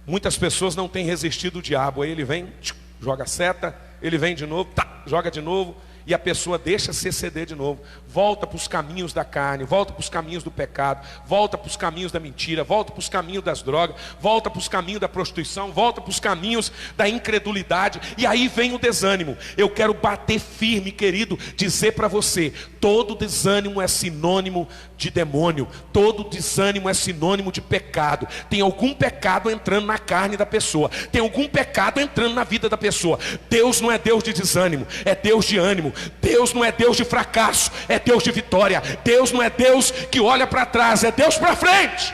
Muitas pessoas não têm resistido ao diabo. Aí ele vem, joga a seta, ele vem de novo, joga de novo, e a pessoa deixa se exceder de novo, volta para os caminhos da carne, volta para os caminhos do pecado, volta para os caminhos da mentira, volta para os caminhos das drogas, volta para os caminhos da prostituição, volta para os caminhos da incredulidade, e aí vem o desânimo. Eu quero bater firme, querido, dizer para você: todo desânimo é sinônimo de demônio, todo desânimo é sinônimo de pecado. Tem algum pecado entrando na carne da pessoa, tem algum pecado entrando na vida da pessoa. Deus não é Deus de desânimo, é Deus de ânimo. Deus não é Deus de fracasso, é Deus de vitória. Deus não é Deus que olha para trás, é Deus para frente.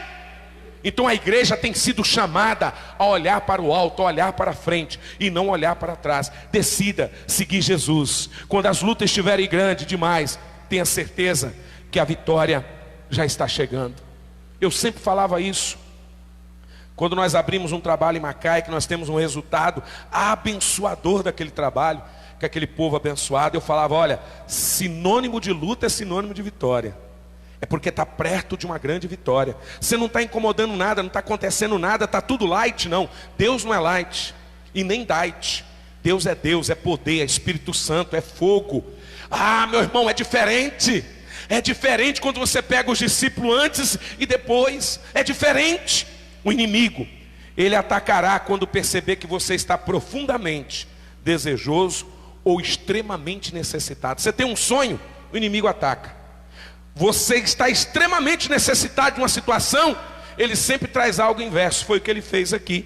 Então a igreja tem sido chamada a olhar para o alto, a olhar para frente e não olhar para trás. Decida seguir Jesus. Quando as lutas estiverem grandes demais, tenha certeza que a vitória já está chegando. Eu sempre falava isso. Quando nós abrimos um trabalho em Macaé, que nós temos um resultado abençoador daquele trabalho, que aquele povo abençoado, eu falava: olha, sinônimo de luta é sinônimo de vitória. É porque está perto de uma grande vitória. Você não está incomodando nada, não está acontecendo nada, está tudo light. Não, Deus não é light e nem diet. Deus, é poder, é Espírito Santo, é fogo. Ah, meu irmão, é diferente. É diferente quando você pega os discípulos antes e depois. É diferente. O inimigo, ele atacará quando perceber que você está profundamente desejoso ou extremamente necessitado. Você tem um sonho, o inimigo ataca. Você está extremamente necessitado de uma situação, ele sempre traz algo inverso. Foi o que ele fez aqui.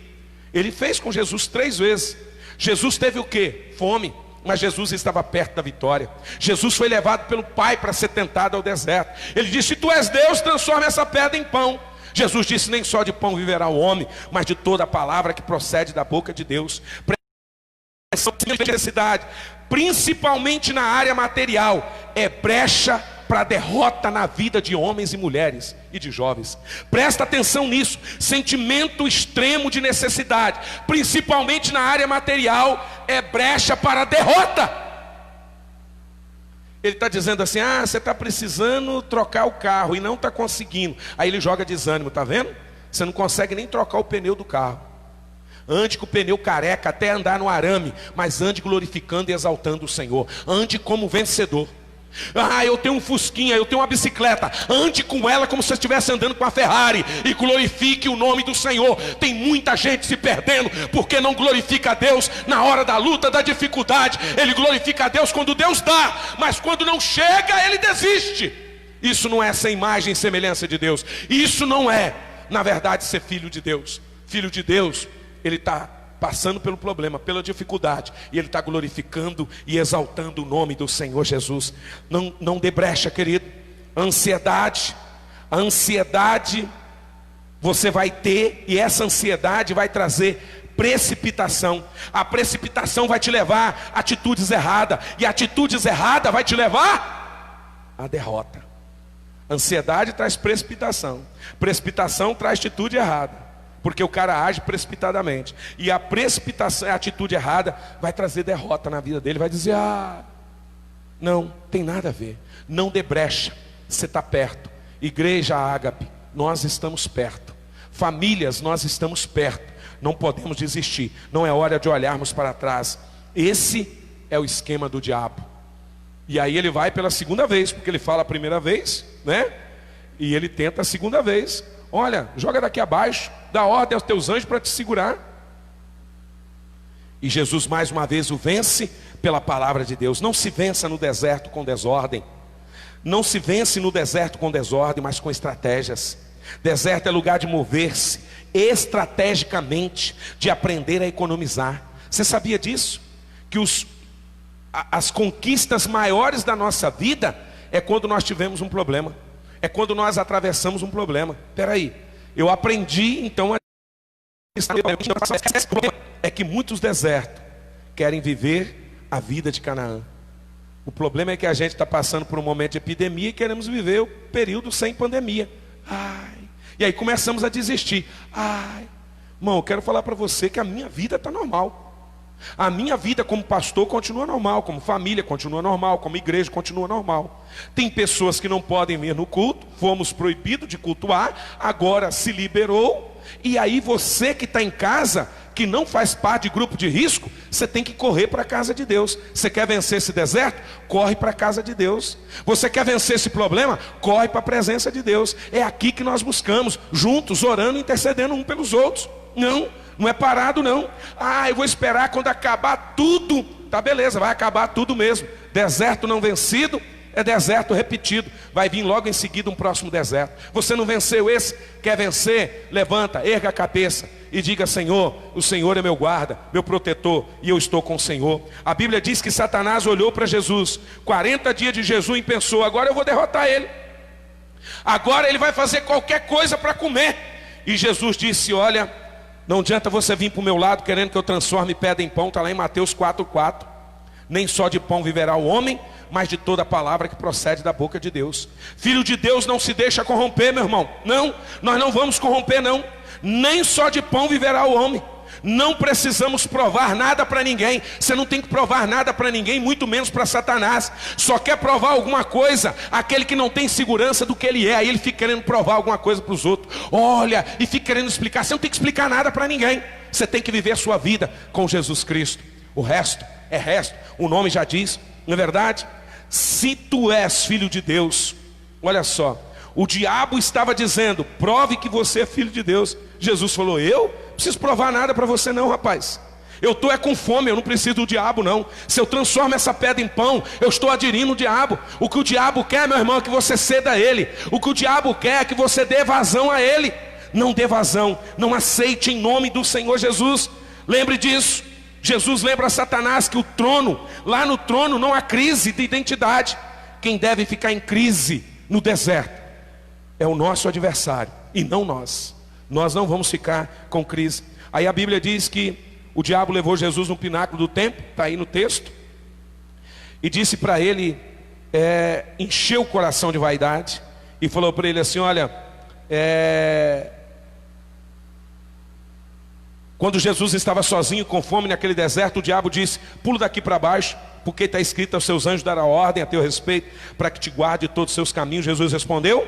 Ele fez com Jesus 3 vezes. Jesus teve o quê? Fome, mas Jesus estava perto da vitória. Jesus foi levado pelo Pai para ser tentado ao deserto. Ele disse: se tu és Deus, transforma essa pedra em pão. Jesus disse: nem só de pão viverá o homem, mas de toda a palavra que procede da boca de Deus. Necessidade, principalmente na área material, é brecha para derrota na vida de homens e mulheres e de jovens. Presta atenção nisso. Sentimento extremo de necessidade, principalmente na área material, é brecha para derrota. Ele está dizendo assim: ah, você está precisando trocar o carro e não está conseguindo. Aí ele joga desânimo, está vendo? Você não consegue nem trocar o pneu do carro. Ande com o pneu careca até andar no arame, mas ande glorificando e exaltando o Senhor. Ande como vencedor. Ah, eu tenho um fusquinha, eu tenho uma bicicleta. Ande com ela como se você estivesse andando com a Ferrari e glorifique o nome do Senhor. Tem muita gente se perdendo porque não glorifica a Deus na hora da luta, da dificuldade. Ele glorifica a Deus quando Deus dá, mas quando não chega, ele desiste. Isso não é essa imagem e semelhança de Deus. Isso não é, na verdade, ser filho de Deus. Filho de Deus, ele está passando pelo problema, pela dificuldade, e ele está glorificando e exaltando o nome do Senhor Jesus. Não dê brecha, querido. A ansiedade você vai ter, e essa ansiedade vai trazer precipitação. A precipitação vai te levar a atitudes erradas, e atitudes erradas vai te levar à derrota. Ansiedade traz precipitação, precipitação traz atitude errada, porque o cara age precipitadamente. E a precipitação, a atitude errada, vai trazer derrota na vida dele. Vai dizer: ah, não, tem nada a ver. Não dê brecha, você está perto. Igreja Ágape, nós estamos perto. Famílias, nós estamos perto. Não podemos desistir. Não é hora de olharmos para trás. Esse é o esquema do diabo. E aí ele vai pela segunda vez, porque ele fala a primeira vez, né? E ele tenta a segunda vez. Olha, joga daqui abaixo, dá ordem aos teus anjos para te segurar. E Jesus mais uma vez o vence pela palavra de Deus. Não se vença no deserto com desordem. Não se vence no deserto com desordem, mas com estratégias. Deserto é lugar de mover-se estrategicamente, de aprender a economizar. Você sabia disso? Que as conquistas maiores da nossa vida é quando nós tivemos um problema, é quando nós atravessamos um problema. Espera aí, eu aprendi então a... É que muitos desertos querem viver a vida de Canaã. O problema é que a gente está passando por um momento de epidemia e queremos viver o período sem pandemia. E aí começamos a desistir. Irmão, eu quero falar para você que a minha vida está normal. A minha vida como pastor continua normal, como família continua normal, como igreja continua normal. Tem pessoas que não podem vir no culto, fomos proibidos de cultuar, agora se liberou. E aí você que está em casa, que não faz parte de grupo de risco, você tem que correr para a casa de Deus. Você quer vencer esse deserto? Corre para a casa de Deus. Você quer vencer esse problema? Corre para a presença de Deus. É aqui que nós buscamos, juntos, orando, intercedendo um pelos outros. Não é parado não. Eu vou esperar quando acabar tudo. Tá, beleza, vai acabar tudo mesmo. Deserto não vencido é deserto repetido. Vai vir logo em seguida um próximo deserto. Você não venceu esse? Quer vencer? Levanta, erga a cabeça e diga: Senhor, o Senhor é meu guarda, meu protetor, e eu estou com o Senhor. A Bíblia diz que Satanás olhou para Jesus 40 dias de jejum e pensou: agora eu vou derrotar ele, agora ele vai fazer qualquer coisa para comer. E Jesus disse: olha, não adianta você vir para o meu lado querendo que eu transforme pedra em pão. Está lá em Mateus 4:4. Nem só de pão viverá o homem, mas de toda a palavra que procede da boca de Deus. Filho de Deus não se deixa corromper, meu irmão. Não, nós não vamos corromper não. Nem só de pão viverá o homem. Não precisamos provar nada para ninguém. Você não tem que provar nada para ninguém, muito menos para Satanás. Só quer provar alguma coisa aquele que não tem segurança do que ele é. Aí ele fica querendo provar alguma coisa para os outros. Olha, e fica querendo explicar. Você não tem que explicar nada para ninguém. Você tem que viver a sua vida com Jesus Cristo. O resto é resto. O nome já diz, não é verdade? Se tu és filho de Deus, olha só, o diabo estava dizendo: prove que você é filho de Deus. Jesus falou: eu não preciso provar nada para você não, rapaz. Eu estou com fome, eu não preciso do diabo não. Se eu transformo essa pedra em pão, eu estou aderindo o diabo. O que o diabo quer, meu irmão, é que você ceda a ele. O que o diabo quer é que você dê vazão a ele. Não dê vazão, não aceite em nome do Senhor Jesus. Lembre disso. Jesus lembra a Satanás que o trono, lá no trono não há crise de identidade. Quem deve ficar em crise no deserto é o nosso adversário e não nós. Nós não vamos ficar com crise. Aí a Bíblia diz que o diabo levou Jesus no pináculo do templo, está aí no texto, e disse para ele, encheu o coração de vaidade e falou para ele assim: olha, quando Jesus estava sozinho com fome naquele deserto, o diabo disse: pula daqui para baixo, porque está escrito: aos seus anjos dará ordem a teu respeito, para que te guarde todos os seus caminhos. Jesus respondeu: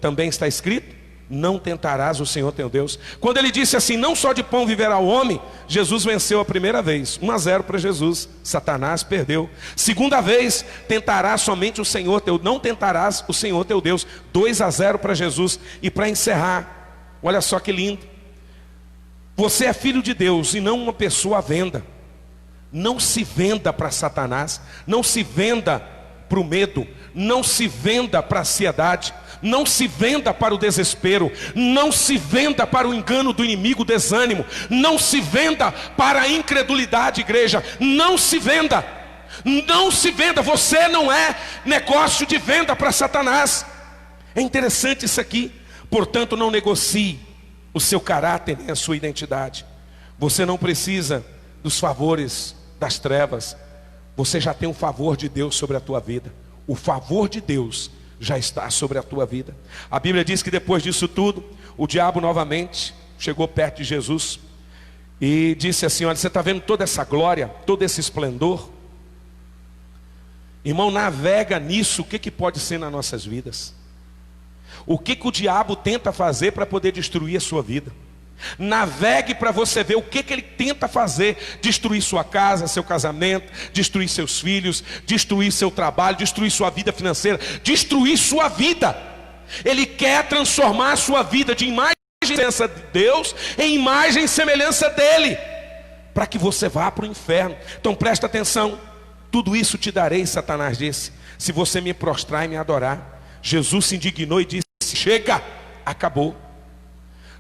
também está escrito: não tentarás o Senhor teu Deus. Quando ele disse assim: não só de pão viverá o homem, Jesus venceu a primeira vez, 1-0 para Jesus. Satanás perdeu. Segunda vez, tentarás somente o Senhor teu, não tentarás o Senhor teu Deus, 2-0 para Jesus. E para encerrar, olha só que lindo, você é filho de Deus e não uma pessoa à venda. Não se venda para Satanás, não se venda para o medo, não se venda para a ansiedade, não se venda para o desespero, não se venda para o engano do inimigo, o desânimo, não se venda para a incredulidade, igreja, não se venda, não se venda. Você não é negócio de venda para Satanás. É interessante isso aqui. Portanto, não negocie o seu caráter e a sua identidade. Você não precisa dos favores das trevas. Você já tem o favor de Deus sobre a tua vida. O favor de Deus já está sobre a tua vida. A Bíblia diz que depois disso tudo, o diabo novamente chegou perto de Jesus e disse assim: olha, você está vendo toda essa glória, todo esse esplendor? Irmão, navega nisso. O que pode ser nas nossas vidas? O que o diabo tenta fazer para poder destruir a sua vida? Navegue para você ver o que ele tenta fazer: destruir sua casa, seu casamento, destruir seus filhos, destruir seu trabalho, destruir sua vida financeira, destruir sua vida. Ele quer transformar a sua vida de imagem e semelhança de Deus em imagem e semelhança dele, para que você vá para o inferno. Então presta atenção: tudo isso te darei, Satanás disse, se você me prostrar e me adorar. Jesus se indignou e disse: chega, acabou.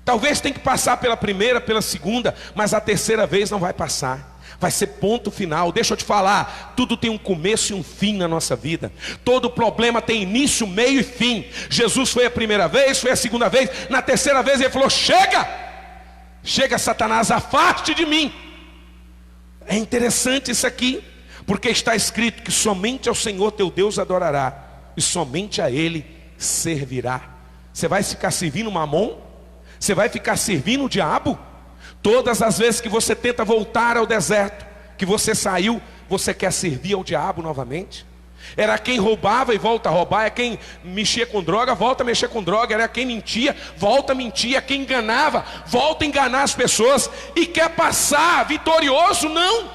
Talvez tenha que passar pela primeira, pela segunda, mas a terceira vez não vai passar. Vai ser ponto final. Deixa eu te falar, tudo tem um começo e um fim na nossa vida. Todo problema tem início, meio e fim. Jesus foi a primeira vez, foi a segunda vez, na terceira vez ele falou: chega! Chega, Satanás, afaste de mim. É interessante isso aqui, porque está escrito que somente ao Senhor teu Deus adorará, e somente a Ele servirá. Você vai ficar servindo Mamon? Você vai ficar servindo o diabo? Todas as vezes que você tenta voltar ao deserto, que você saiu, você quer servir ao diabo novamente? Era quem roubava e volta a roubar, é quem mexia com droga, volta a mexer com droga, era quem mentia, volta a mentir, é quem enganava, volta a enganar as pessoas, e quer passar vitorioso? Não.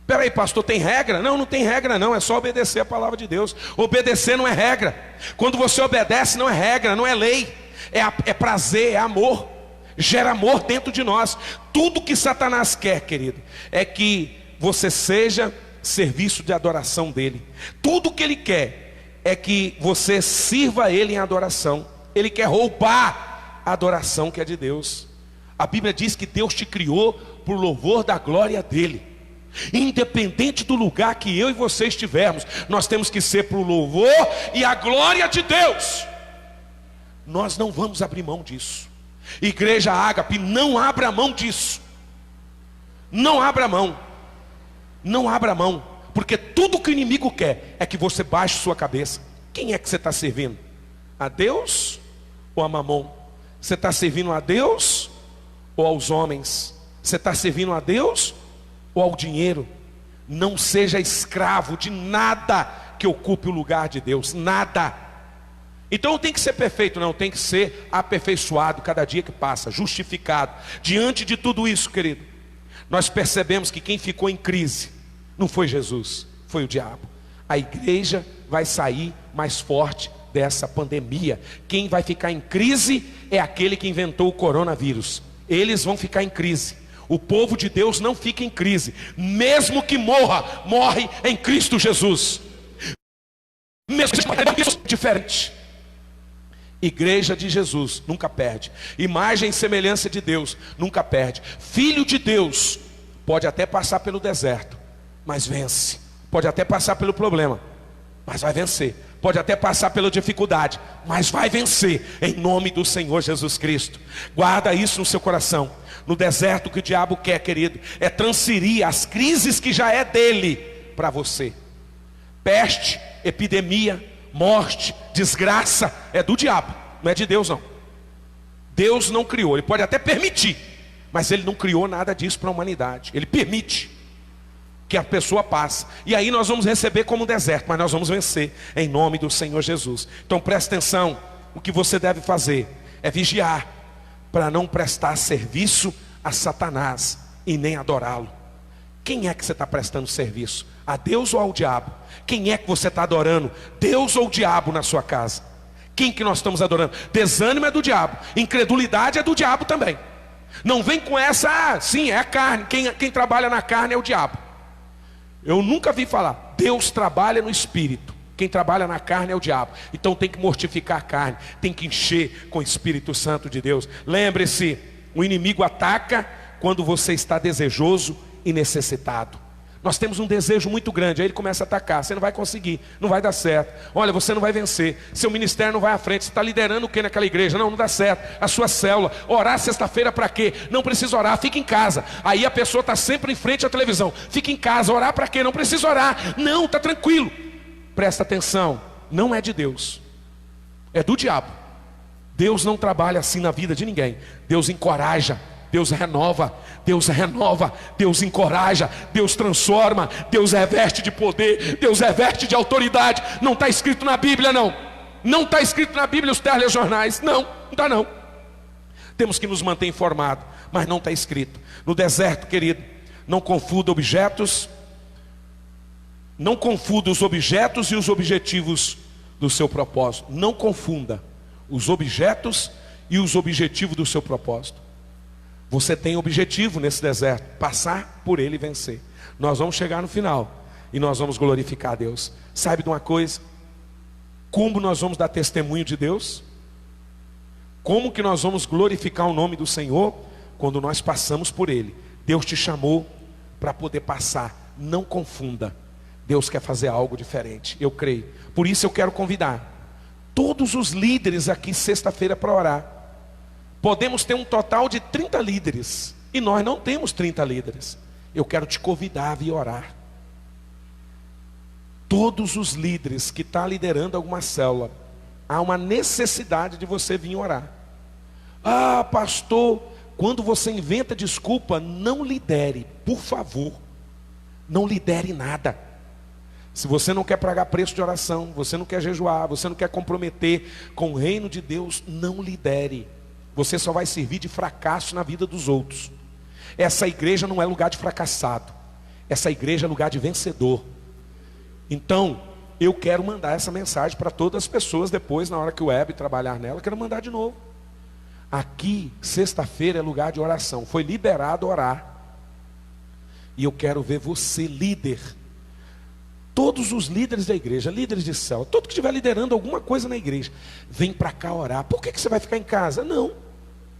Peraí, pastor, tem regra? Não, não tem regra não, é só obedecer a palavra de Deus. Obedecer não é regra. Quando você obedece não é regra, não é lei, é prazer, é amor. Gera amor dentro de nós. Tudo que Satanás quer, querido, é que você seja serviço de adoração dele. Tudo que ele quer é que você sirva a ele em adoração. Ele quer roubar a adoração que é de Deus. A Bíblia diz que Deus te criou por louvor da glória dele. Independente do lugar que eu e você estivermos, nós temos que ser para o louvor e a glória de Deus. Nós não vamos abrir mão disso. Igreja Ágape, não abra mão disso. Não abra mão. Não abra mão. Porque tudo que o inimigo quer é que você baixe sua cabeça. Quem é que você está servindo? A Deus ou a Mamon? Você está servindo a Deus ou aos homens? Você está servindo a Deus ou ao dinheiro? Não seja escravo de nada que ocupe o lugar de Deus. Nada. Então tem que ser perfeito, não, tem que ser aperfeiçoado cada dia que passa, justificado. Diante de tudo isso, querido, nós percebemos que quem ficou em crise não foi Jesus, foi o diabo. A igreja vai sair mais forte dessa pandemia. Quem vai ficar em crise é aquele que inventou o coronavírus. Eles vão ficar em crise. O povo de Deus não fica em crise. Mesmo que morra, morre em Cristo Jesus. Mesmo que diferente. Igreja de Jesus nunca perde. Imagem e semelhança de Deus nunca perde. Filho de Deus pode até passar pelo deserto, mas vence. Pode até passar pelo problema, mas vai vencer. Pode até passar pela dificuldade, mas vai vencer em nome do Senhor Jesus Cristo. Guarda isso no seu coração. No deserto, o que o diabo quer, querido, é transferir as crises que já é dele para você. Peste, epidemia, morte, desgraça, é do diabo, não é de Deus não. Deus não criou, ele pode até permitir, mas ele não criou nada disso para a humanidade. Ele permite que a pessoa passe, e aí nós vamos receber como um deserto, mas nós vamos vencer em nome do Senhor Jesus. Então presta atenção, o que você deve fazer é vigiar, para não prestar serviço a Satanás e nem adorá-lo. Quem é que você está prestando serviço? A Deus ou ao diabo? Quem é que você está adorando? Deus ou o diabo na sua casa? Quem que nós estamos adorando? Desânimo é do diabo, incredulidade é do diabo também. Não vem com essa, sim, é a carne. Quem trabalha na carne é o diabo. Eu nunca vi falar, Deus trabalha no espírito. Quem trabalha na carne é o diabo. Então tem que mortificar a carne, tem que encher com o Espírito Santo de Deus. Lembre-se, o inimigo ataca quando você está desejoso e necessitado. Nós temos um desejo muito grande, aí ele começa a atacar. Você não vai conseguir, não vai dar certo. Olha, você não vai vencer, seu ministério não vai à frente. Você está liderando o que naquela igreja? Não dá certo. A sua célula, orar sexta-feira para quê? Não precisa orar, fica em casa. Aí a pessoa está sempre em frente à televisão. Fica em casa, orar para quê? Não precisa orar. Não, está tranquilo. Presta atenção, não é de Deus, é do diabo. Deus não trabalha assim na vida de ninguém. Deus encoraja, Deus renova, Deus encoraja, Deus transforma, Deus reveste de poder, Deus reveste de autoridade. Não está escrito na Bíblia não. Não está escrito na Bíblia os telejornais. Não está não. Temos que nos manter informados, mas não está escrito. No deserto, querido, não confunda objetos. Não confunda os objetos e os objetivos do seu propósito. Não confunda os objetos e os objetivos do seu propósito. Você tem objetivo nesse deserto, passar por ele e vencer. Nós vamos chegar no final e nós vamos glorificar a Deus. Sabe de uma coisa? como nós vamos dar testemunho de Deus? Como que nós vamos glorificar o nome do Senhor? Quando nós passamos por Ele. Deus te chamou para poder passar. Não confunda. Deus quer fazer algo diferente, eu creio. Por isso eu quero convidar todos os líderes aqui sexta-feira para orar. Podemos ter um total de 30 líderes, e nós não temos 30 líderes. Eu quero te convidar a vir orar. Todos os líderes que estão liderando alguma célula, há uma necessidade de você vir orar. Ah, pastor, quando você inventa desculpa, não lidere, por favor. Não lidere nada. Se você não quer pagar preço de oração, você não quer jejuar, você não quer comprometer com o reino de Deus, não lidere. Você só vai servir de fracasso na vida dos outros. Essa igreja não é lugar de fracassado. Essa igreja é lugar de vencedor. Então, eu quero mandar essa mensagem para todas as pessoas depois, na hora que o Web trabalhar nela, quero mandar de novo. Aqui, sexta-feira é lugar de oração. Foi liberado orar. E eu quero ver você líder. Todos os líderes da igreja, líderes de célula, todo que estiver liderando alguma coisa na igreja, vem para cá orar. Por que você vai ficar em casa? Não.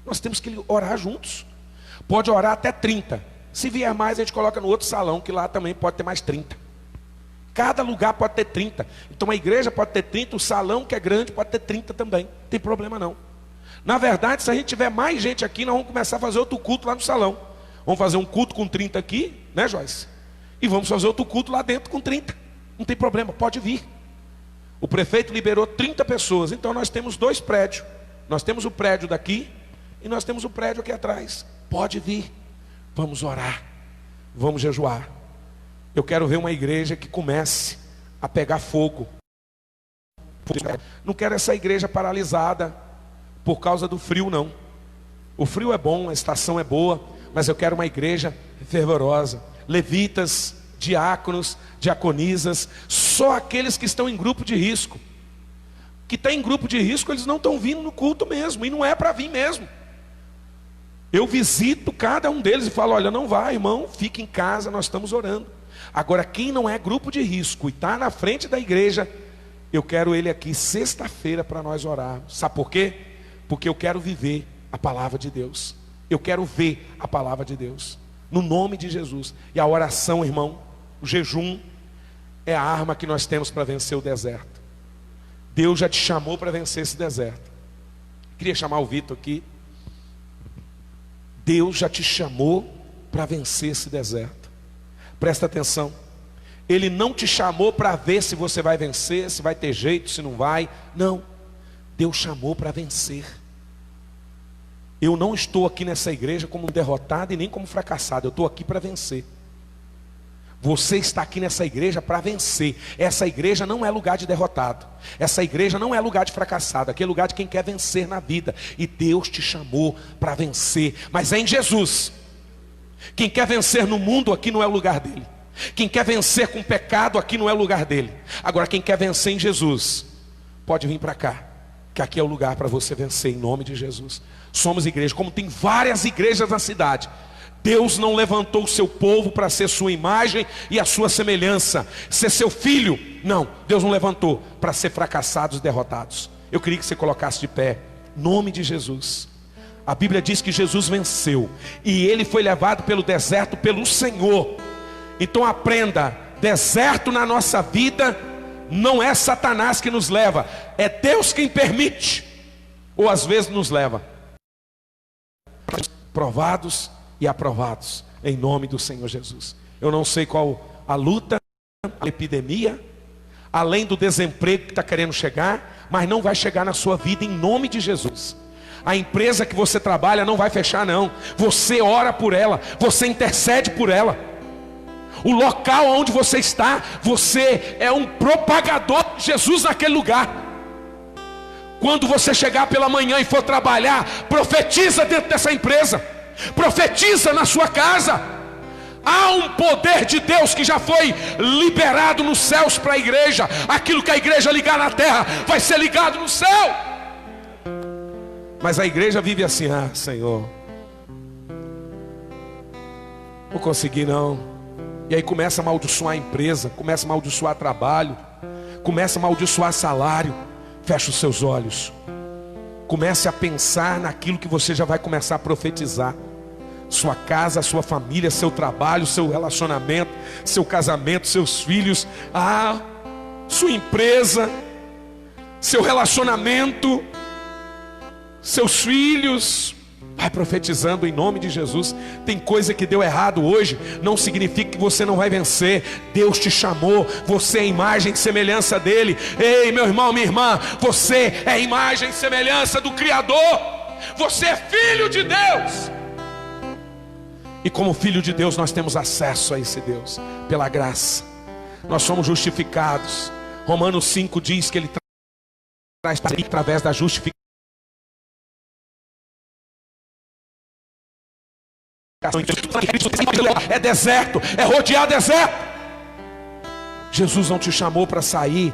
Nós temos que orar juntos. Pode orar até 30. Se vier mais, a gente coloca no outro salão, que lá também pode ter mais 30. Cada lugar pode ter 30. Então a igreja pode ter 30, o salão que é grande pode ter 30 também. Não tem problema não. Na verdade, se a gente tiver mais gente aqui, nós vamos começar a fazer outro culto lá no salão. Vamos fazer um culto com 30 aqui, né, Joyce? E vamos fazer outro culto lá dentro com 30. Não tem problema, pode vir. O prefeito liberou 30 pessoas. Então nós temos 2 prédios. Nós temos o prédio daqui e nós temos o prédio aqui atrás. Pode vir. Vamos orar. Vamos jejuar. Eu quero ver uma igreja que comece a pegar fogo. Não quero essa igreja paralisada por causa do frio, não. O frio é bom, a estação é boa, mas eu quero uma igreja fervorosa. Levitas, diáconos, diaconisas, só aqueles que estão em grupo de risco. Que está em grupo de risco, eles não estão vindo no culto mesmo, e não é para vir mesmo. Eu visito cada um deles e falo, olha, não vai, irmão, fique em casa, nós estamos orando. Agora, quem não é grupo de risco e está na frente da igreja, eu quero ele aqui sexta-feira para nós orarmos. Sabe por quê? Porque eu quero viver a palavra de Deus. Eu quero ver a palavra de Deus. No nome de Jesus. E a oração, irmão, o jejum é a arma que nós temos para vencer o deserto. Deus já te chamou para vencer esse deserto. Queria chamar o Vitor aqui. Deus já te chamou para vencer esse deserto. Presta atenção. Ele não te chamou para ver se você vai vencer, se vai ter jeito, se não vai. Não. Deus chamou para vencer. Eu não estou aqui nessa igreja como um derrotado e nem como fracassado. Eu estou aqui para vencer. Você está aqui nessa igreja para vencer. Essa igreja não é lugar de derrotado. Essa igreja não é lugar de fracassado. Aqui é lugar de quem quer vencer na vida. E Deus te chamou para vencer. Mas é em Jesus. Quem quer vencer no mundo, aqui não é o lugar dele. Quem quer vencer com pecado, aqui não é o lugar dele. Agora quem quer vencer em Jesus, pode vir para cá, que aqui é o lugar para você vencer em nome de Jesus. Somos igreja, como tem várias igrejas na cidade. Deus não levantou o seu povo para ser sua imagem e a sua semelhança, ser seu filho. Não, Deus não levantou para ser fracassados e derrotados. Eu queria que você colocasse de pé, nome de Jesus. A Bíblia diz que Jesus venceu e ele foi levado pelo deserto pelo Senhor. Então aprenda, deserto na nossa vida não é Satanás que nos leva, é Deus quem permite, ou às vezes nos leva. Provados e aprovados, em nome do Senhor Jesus. Eu não sei qual a luta, a epidemia, além do desemprego que está querendo chegar, mas não vai chegar na sua vida em nome de Jesus. A empresa que você trabalha não vai fechar não, você ora por ela, você intercede por ela. O local onde você está, você é um propagador de Jesus naquele lugar. Quando você chegar pela manhã e for trabalhar, profetiza dentro dessa empresa, profetiza na sua casa. Há um poder de Deus que já foi liberado nos céus para a igreja. Aquilo que a igreja ligar na terra vai ser ligado no céu. Mas a igreja vive assim, ah, Senhor, não consegui não. E aí começa a amaldiçoar a empresa, começa a amaldiçoar trabalho, Começa a amaldiçoar salário. Feche os seus olhos. Comece a pensar naquilo que você já vai começar a profetizar. Sua casa, sua família, seu trabalho, seu relacionamento, seu casamento, seus filhos, sua empresa, seu relacionamento, seus filhos. Vai profetizando em nome de Jesus. Tem coisa que deu errado hoje, não significa que você não vai vencer. Deus te chamou, você é a imagem e semelhança dele. Ei, meu irmão, minha irmã, você é a imagem e semelhança do Criador. Você é filho de Deus. E como filho de Deus nós temos acesso a esse Deus, pela graça. Nós somos justificados. Romanos 5 diz que ele traz através da justificação. É deserto, é rodear deserto. Jesus não te chamou para sair,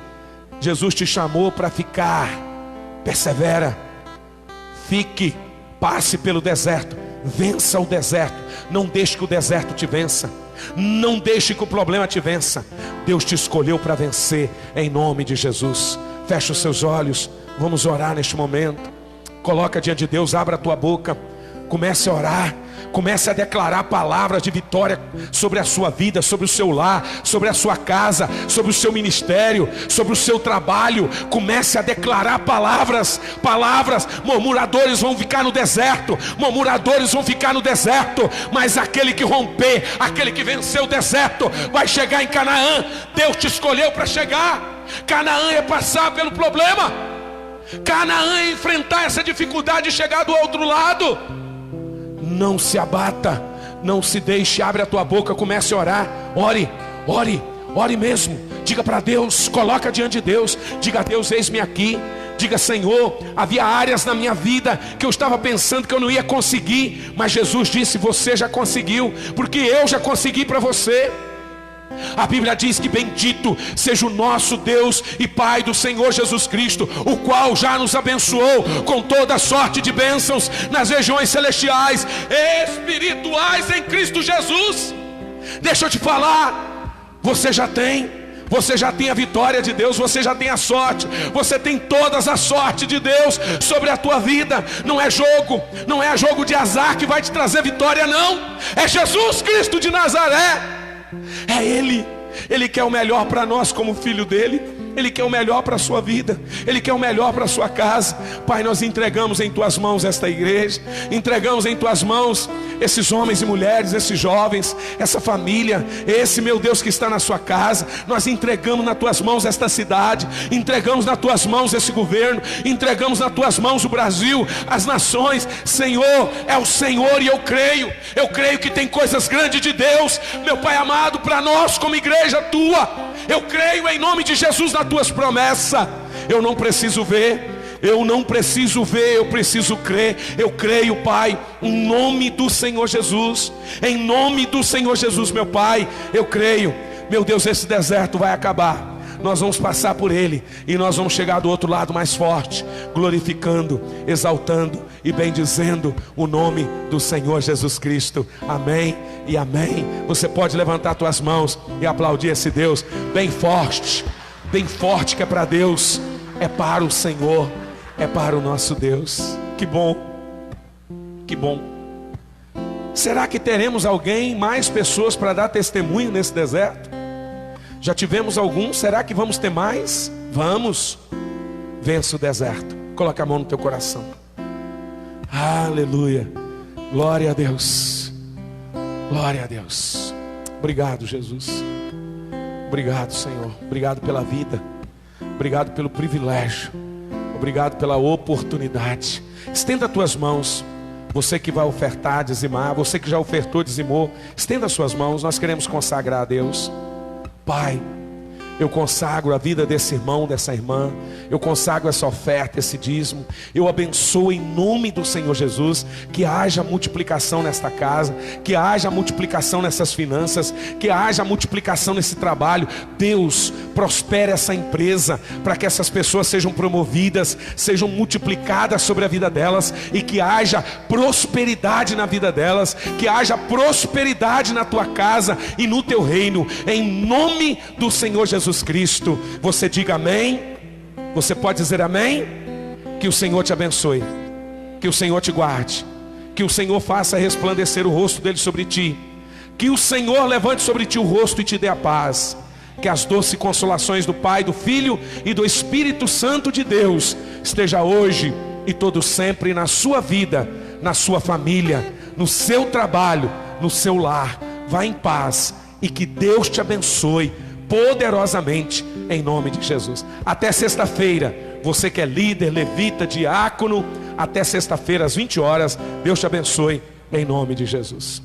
Jesus te chamou para ficar. Persevera, fique, passe pelo deserto, vença o deserto. Não deixe que o deserto te vença, não deixe que o problema te vença. Deus te escolheu para vencer, em nome de Jesus. Feche os seus olhos, vamos orar neste momento. Coloca diante de Deus, abra a tua boca, comece a orar. Comece a declarar palavras de vitória sobre a sua vida, sobre o seu lar, sobre a sua casa, sobre o seu ministério, sobre o seu trabalho. Comece a declarar palavras. Murmuradores vão ficar no deserto, murmuradores vão ficar no deserto, mas aquele que romper, aquele que venceu o deserto, vai chegar em Canaã. Deus te escolheu para chegar. Canaã é passar pelo problema, Canaã é enfrentar essa dificuldade e chegar do outro lado. Não se abata, não se deixe, abre a tua boca, comece a orar. Ore mesmo. Diga para Deus, coloca diante de Deus. Diga a Deus, eis-me aqui. Diga, Senhor, havia áreas na minha vida que eu estava pensando que eu não ia conseguir, mas Jesus disse, você já conseguiu, porque eu já consegui para você. A Bíblia diz que bendito seja o nosso Deus e Pai do Senhor Jesus Cristo, o qual já nos abençoou com toda sorte de bênçãos nas regiões celestiais, espirituais em Cristo Jesus. Deixa eu te falar, você já tem a vitória de Deus, você já tem a sorte, você tem todas as sortes de Deus sobre a tua vida. Não é jogo de azar que vai te trazer vitória, não. É Jesus Cristo de Nazaré. É Ele quer o melhor para nós como filho dele. Ele quer o melhor para a sua vida, Ele quer o melhor para a sua casa. Pai, nós entregamos em Tuas mãos esta igreja, entregamos em Tuas mãos esses homens e mulheres, esses jovens, essa família, esse meu Deus que está na sua casa. Nós entregamos nas Tuas mãos esta cidade, entregamos nas Tuas mãos esse governo, entregamos nas Tuas mãos o Brasil, as nações. Senhor, é o Senhor, e eu creio que tem coisas grandes de Deus, meu Pai amado, para nós como igreja Tua. Eu creio em nome de Jesus nas Tuas promessas. Eu não preciso ver, eu preciso crer. Eu creio, Pai, em nome do Senhor Jesus. Em nome do Senhor Jesus, meu Pai, eu creio. Meu Deus, esse deserto vai acabar. Nós vamos passar por ele e nós vamos chegar do outro lado mais forte, glorificando, exaltando e bendizendo o nome do Senhor Jesus Cristo. Amém e amém. Você pode levantar tuas mãos e aplaudir esse Deus bem forte, que é para Deus, é para o Senhor, é para o nosso Deus. Que bom, que bom. Será que teremos mais pessoas para dar testemunho nesse deserto? Já tivemos alguns, será que vamos ter mais? Vamos. Vença o deserto. Coloca a mão no teu coração. Aleluia. Glória a Deus. Glória a Deus. Obrigado, Jesus. Obrigado, Senhor. Obrigado pela vida. Obrigado pelo privilégio. Obrigado pela oportunidade. Estenda as tuas mãos. Você que vai ofertar, dizimar. Você que já ofertou, dizimou. Estenda as suas mãos. Nós queremos consagrar a Deus. Pai, eu consagro a vida desse irmão, dessa irmã. Eu consagro essa oferta, esse dízimo. Eu abençoo em nome do Senhor Jesus. Que haja multiplicação nesta casa, que haja multiplicação nessas finanças, que haja multiplicação nesse trabalho. Deus, prospere essa empresa, para que essas pessoas sejam promovidas, sejam multiplicadas sobre a vida delas, e que haja prosperidade na vida delas, que haja prosperidade na tua casa e no teu reino, em nome do Senhor Jesus. Jesus Cristo. Você diga amém. Você pode dizer amém? Que o Senhor te abençoe, que o Senhor te guarde, que o Senhor faça resplandecer o rosto dele sobre ti, que o Senhor levante sobre ti o rosto e te dê a paz. Que as doces consolações do Pai, do Filho e do Espírito Santo de Deus esteja hoje e todo sempre na sua vida, na sua família, no seu trabalho, no seu lar. Vá em paz e que Deus te abençoe poderosamente em nome de Jesus. Até sexta-feira, você que é líder, levita, diácono, até sexta-feira às 20 horas. Deus te abençoe em nome de Jesus.